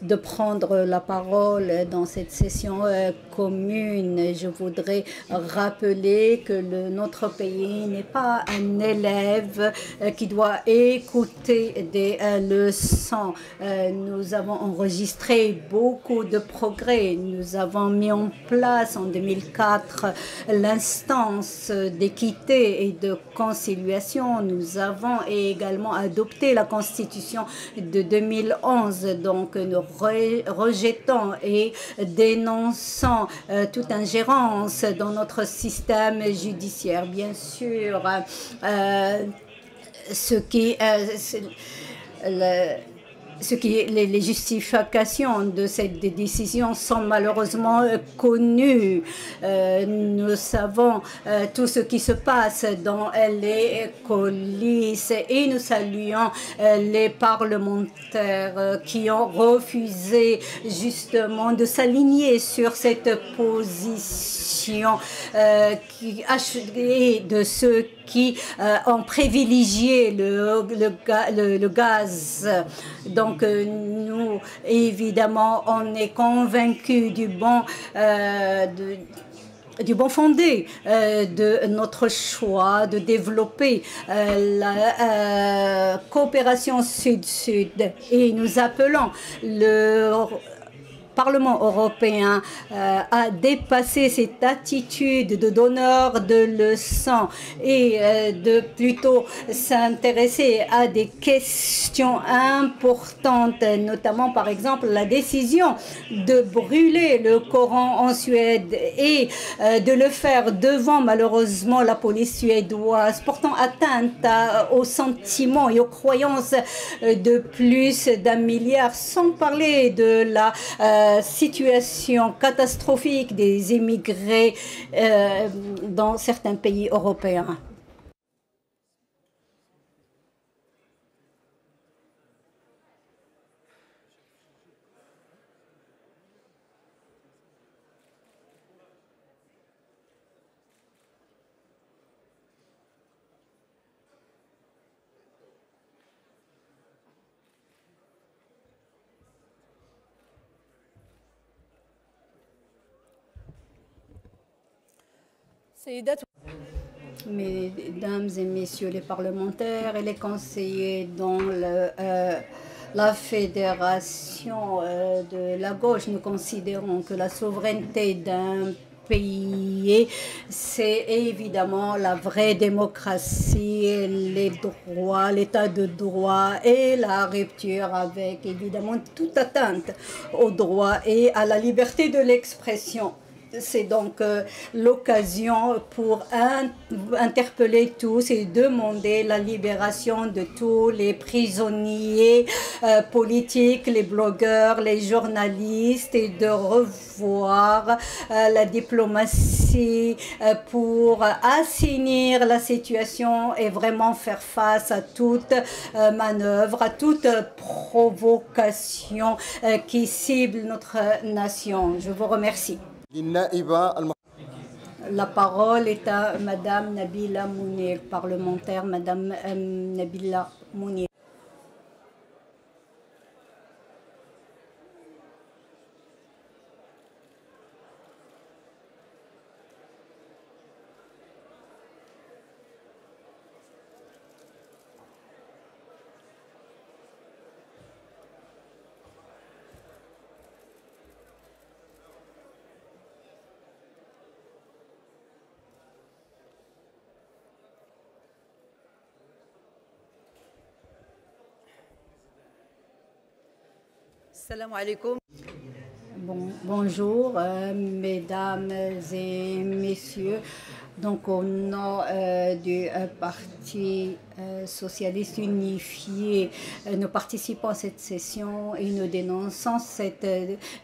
de prendre la parole dans cette session commune. Je voudrais rappeler que notre pays n'est pas un élève qui doit écouter des leçons. Nous avons enregistré beaucoup de progrès. Nous avons mis en place en 2004 l'instance d'équité et de conciliation. Nous avons également adopté la Constitution de 2011. Donc, nous rejetons et dénonçons toute ingérence dans notre système judiciaire. Bien sûr, les justifications de cette décision sont malheureusement connues. Nous savons tout ce qui se passe dans les coulisses et nous saluons les parlementaires qui ont refusé justement de s'aligner sur cette position et de ceux qui ont privilégié le gaz. Donc nous, évidemment, on est convaincus du bon fondé de notre choix de développer la coopération sud-sud et nous appelons le Parlement européen a dépassé cette attitude de donneur de leçons et de plutôt s'intéresser à des questions importantes, notamment par exemple la décision de brûler le Coran en Suède et de le faire devant malheureusement la police suédoise, portant atteinte aux sentiments et aux croyances de plus d'1 milliard, sans parler de la situation catastrophique des immigrés dans certains pays européens. Mesdames et messieurs les parlementaires et les conseillers dans la fédération de la gauche, nous considérons que la souveraineté d'un pays, c'est évidemment la vraie démocratie, les droits, l'état de droit et la rupture avec évidemment toute atteinte aux droits et à la liberté de l'expression. C'est donc l'occasion pour interpeller tous et demander la libération de tous les prisonniers politiques, les blogueurs, les journalistes et de revoir la diplomatie pour assainir la situation et vraiment faire face à toute manœuvre, à toute provocation qui cible notre nation. Je vous remercie. La parole est à Madame Nabila Mounir, parlementaire. Madame Nabila Mounir. Salam alaikum. Bonjour, mesdames et messieurs. Donc, au nom du Parti socialiste unifié, nous participons à cette session et nous dénonçons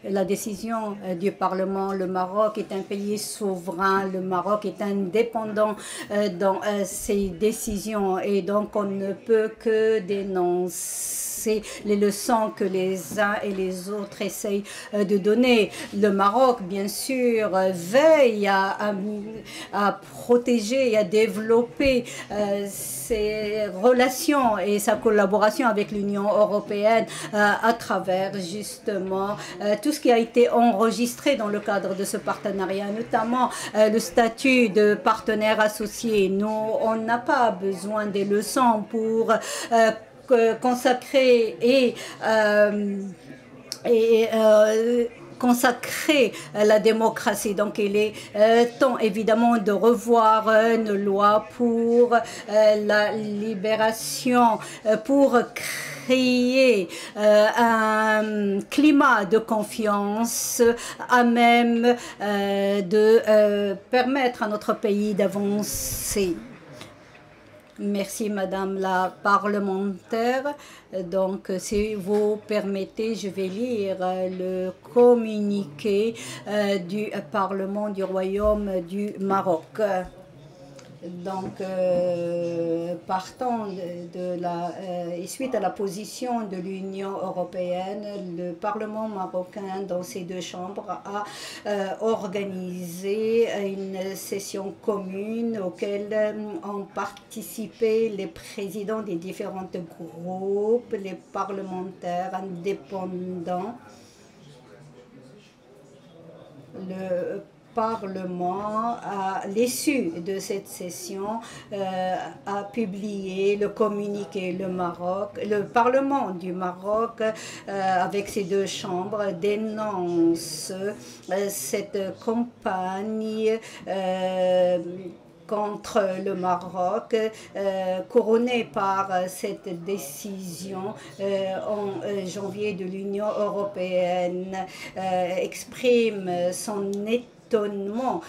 la décision du Parlement. Le Maroc est un pays souverain, le Maroc est indépendant dans ses décisions et donc on ne peut que dénoncer les leçons que les uns et les autres essayent de donner. Le Maroc, bien sûr, veille à protéger et à développer ses relations et sa collaboration avec l'Union européenne à travers justement tout ce qui a été enregistré dans le cadre de ce partenariat, notamment le statut de partenaire associé. Nous, on n'a pas besoin des leçons pour consacrer consacrer la démocratie. Donc il est temps évidemment de revoir une loi pour la libération, pour créer un climat de confiance à même de permettre à notre pays d'avancer. Merci Madame la parlementaire. Donc si vous permettez, je vais lire le communiqué du Parlement du Royaume du Maroc. Donc, partant et suite à la position de l'Union européenne, le Parlement marocain, dans ses deux chambres, a organisé une session commune auquel ont participé les présidents des différents groupes, les parlementaires indépendants. Le Parlement, à l'issue de cette session, a publié le communiqué. Le Parlement du Maroc, avec ses deux chambres, dénonce cette campagne contre le Maroc, couronné par cette décision en janvier de l'Union européenne, exprime son étonnement.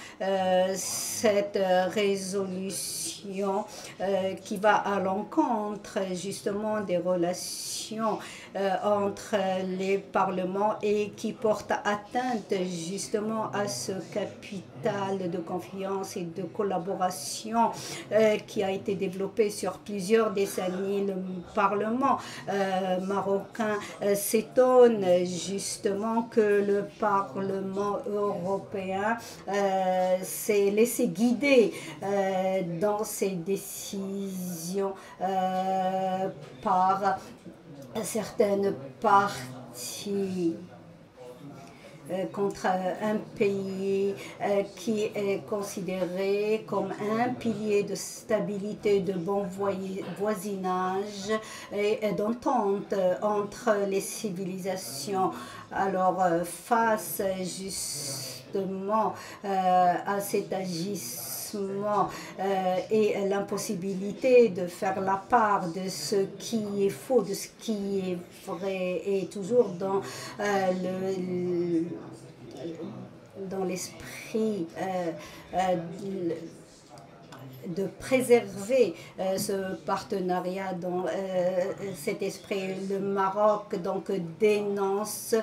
Cette résolution qui va à l'encontre justement des relations entre les parlements et qui porte atteinte justement à ce capital de confiance et de collaboration qui a été développé sur plusieurs décennies. Le Parlement marocain s'étonne justement que le Parlement européen s'est laissé guider dans ses décisions par certaines parties. contre un pays qui est considéré comme un pilier de stabilité, de bon voisinage et d'entente entre les civilisations. Alors, face justement à cet agissement et l'impossibilité de faire la part de ce qui est faux, de ce qui est vrai, et toujours dans l'esprit de préserver ce partenariat dans cet esprit. Le Maroc donc dénonce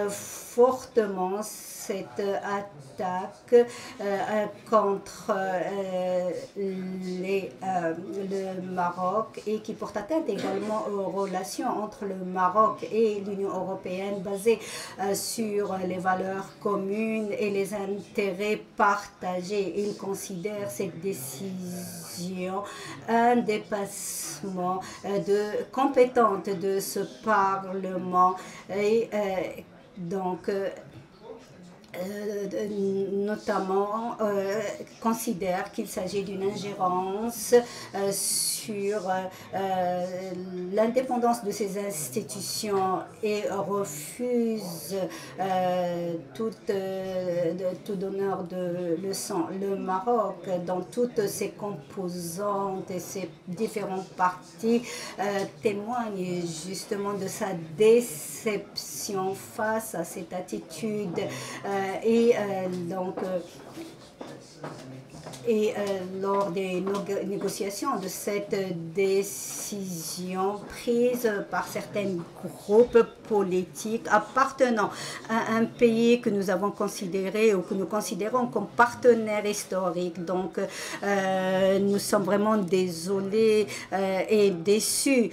fortement cette attaque contre le Maroc et qui porte atteinte également aux relations entre le Maroc et l'Union européenne basées sur les valeurs communes et les intérêts partagés. Il considère cette décision un dépassement de compétence de ce Parlement et donc notamment considère qu'il s'agit d'une ingérence sur l'indépendance de ces institutions et refuse tout honneur de leçon. Le Maroc, dans toutes ses composantes et ses différentes parties, témoigne justement de sa déception face à cette attitude lors des négociations de cette décision prise par certains groupes politiques appartenant à un pays que nous avons considéré ou que nous considérons comme partenaire historique. Donc, nous sommes vraiment désolés et déçus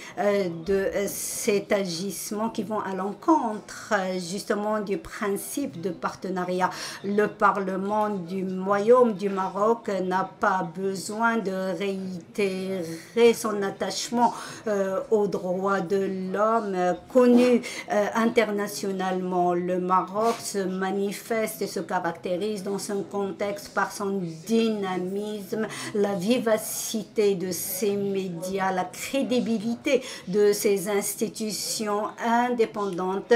de cet agissement qui vont à l'encontre justement du principe de partenariat. Le Parlement du Royaume du Maroc n'a pas besoin de réitérer son attachement aux droits de l'homme connu internationalement. Le Maroc se manifeste et se caractérise dans son contexte par son dynamisme, la vivacité de ses médias, la crédibilité de ses institutions indépendantes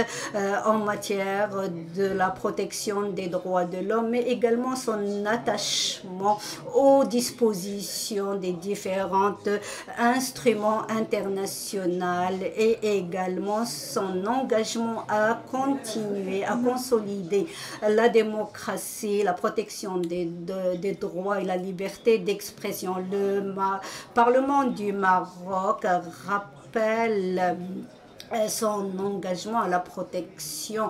en matière de la protection des droits de l'homme, mais également son attachement aux dispositions des différents instruments internationaux et également son engagement à continuer à consolider la démocratie, la protection des droits et la liberté d'expression. Le Parlement du Maroc rappelle son engagement à la protection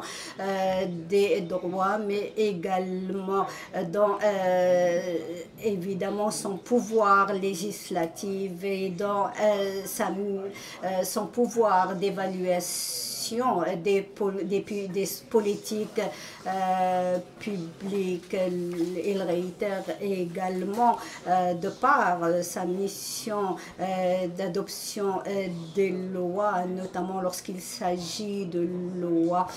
des droits, mais également dans évidemment son pouvoir législatif et dans son pouvoir d'évaluation des politiques publiques. Il réitère également de par sa mission d'adoption des lois, notamment lorsqu'il s'agit de lois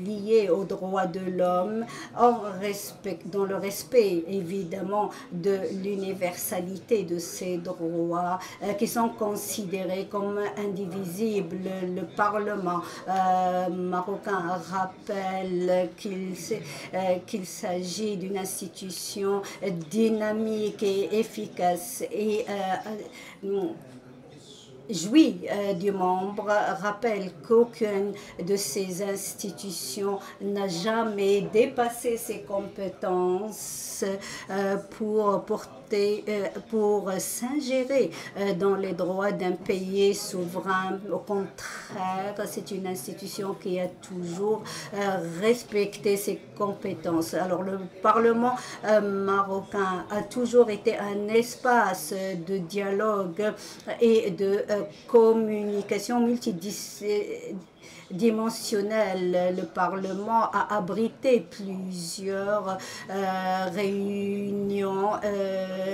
liées aux droits de l'homme, dans le respect évidemment de l'universalité de ces droits qui sont considérés comme indivisibles. Le Parlement marocain rappelle qu'il s'agit d'une institution dynamique et efficace et jouit du membre, rappelle qu'aucune de ces institutions n'a jamais dépassé ses compétences pour s'ingérer dans les droits d'un pays souverain. Au contraire, c'est une institution qui a toujours respecté ses compétences. Alors, le Parlement marocain a toujours été un espace de dialogue et de communication multidimensionnelle. Le Parlement a abrité plusieurs réunions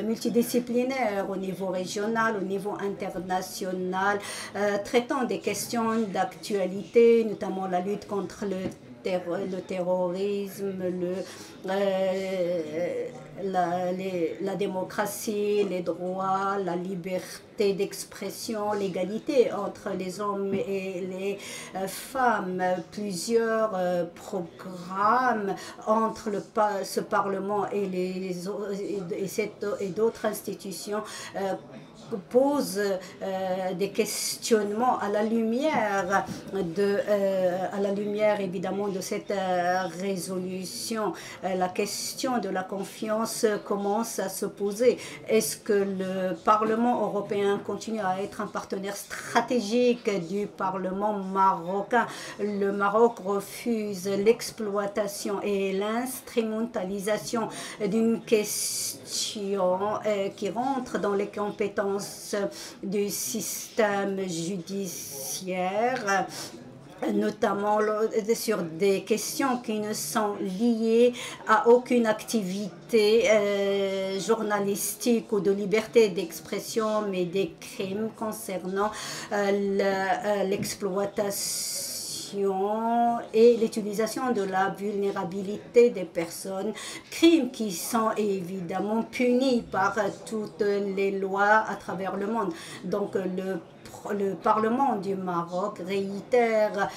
multidisciplinaires au niveau régional, au niveau international, traitant des questions d'actualité, notamment la lutte contre le le terrorisme, la démocratie, les droits, la liberté d'expression, l'égalité entre les hommes et les femmes. Plusieurs programmes entre ce Parlement et d'autres institutions pose des questionnements à la lumière évidemment de cette résolution. La question de la confiance commence à se poser. Est-ce que le Parlement européen continue à être un partenaire stratégique du Parlement marocain? Le Maroc refuse l'exploitation et l'instrumentalisation d'une question qui rentre dans les compétences du système judiciaire, notamment sur des questions qui ne sont liées à aucune activité journalistique ou de liberté d'expression, mais des crimes concernant l'exploitation et l'utilisation de la vulnérabilité des personnes, crimes qui sont évidemment punis par toutes les lois à travers le monde. Donc le Parlement du Maroc réitère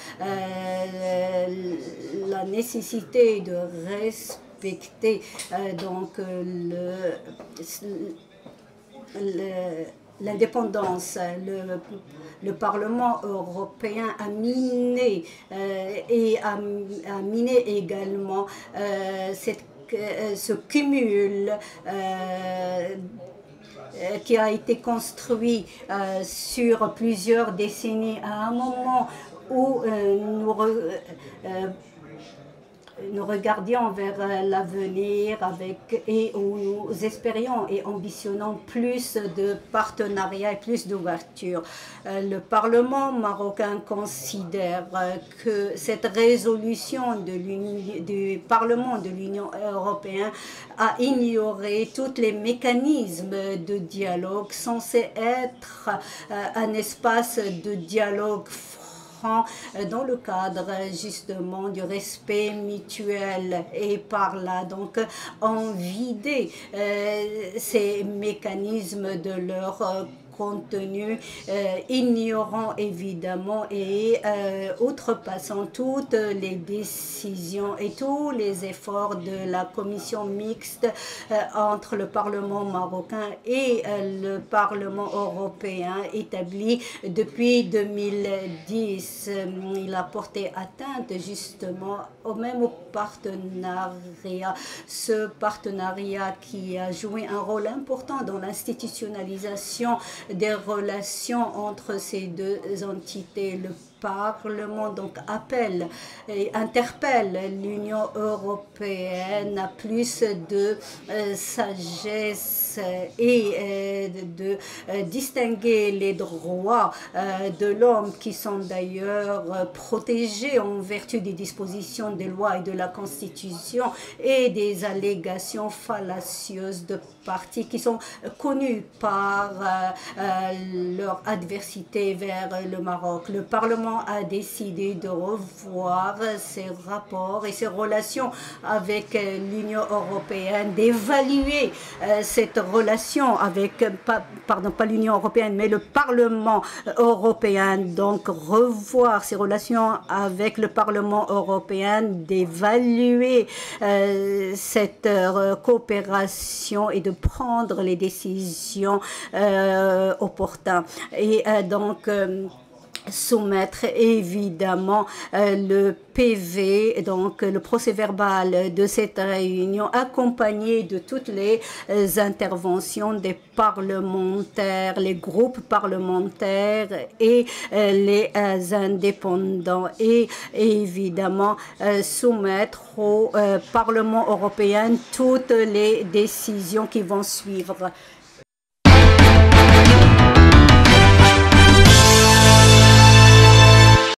la nécessité de respecter l'indépendance. Le Parlement européen a miné également ce cumul qui a été construit sur plusieurs décennies, à un moment où nous regardions vers l'avenir et où nous espérions et ambitionnons plus de partenariat et plus d'ouverture. Le Parlement marocain considère que cette résolution du Parlement de l'Union européenne a ignoré tous les mécanismes de dialogue censés être un espace de dialogue dans le cadre justement du respect mutuel, et par là donc en vider ces mécanismes de leur contenu, ignorant évidemment et outrepassant toutes les décisions et tous les efforts de la commission mixte entre le Parlement marocain et le Parlement européen établi depuis 2010. Il a porté atteinte justement au partenariat, ce partenariat qui a joué un rôle important dans l'institutionnalisation des relations entre ces deux entités. Le Parlement donc appelle et interpelle l'Union européenne à plus de sagesse et de distinguer les droits de l'homme, qui sont d'ailleurs protégés en vertu des dispositions des lois et de la Constitution, et des allégations fallacieuses de partis qui sont connus par leur adversité vers le Maroc. Le Parlement a décidé de revoir ses rapports et ses relations avec l'Union européenne, d'évaluer cette relation avec, pas l'Union européenne, mais le Parlement européen, donc revoir ses relations avec le Parlement européen, d'évaluer cette coopération et de prendre les décisions opportunes. Et donc soumettre évidemment le PV, donc le procès-verbal de cette réunion, accompagné de toutes les interventions des parlementaires, les groupes parlementaires et les indépendants, et évidemment soumettre au Parlement européen toutes les décisions qui vont suivre.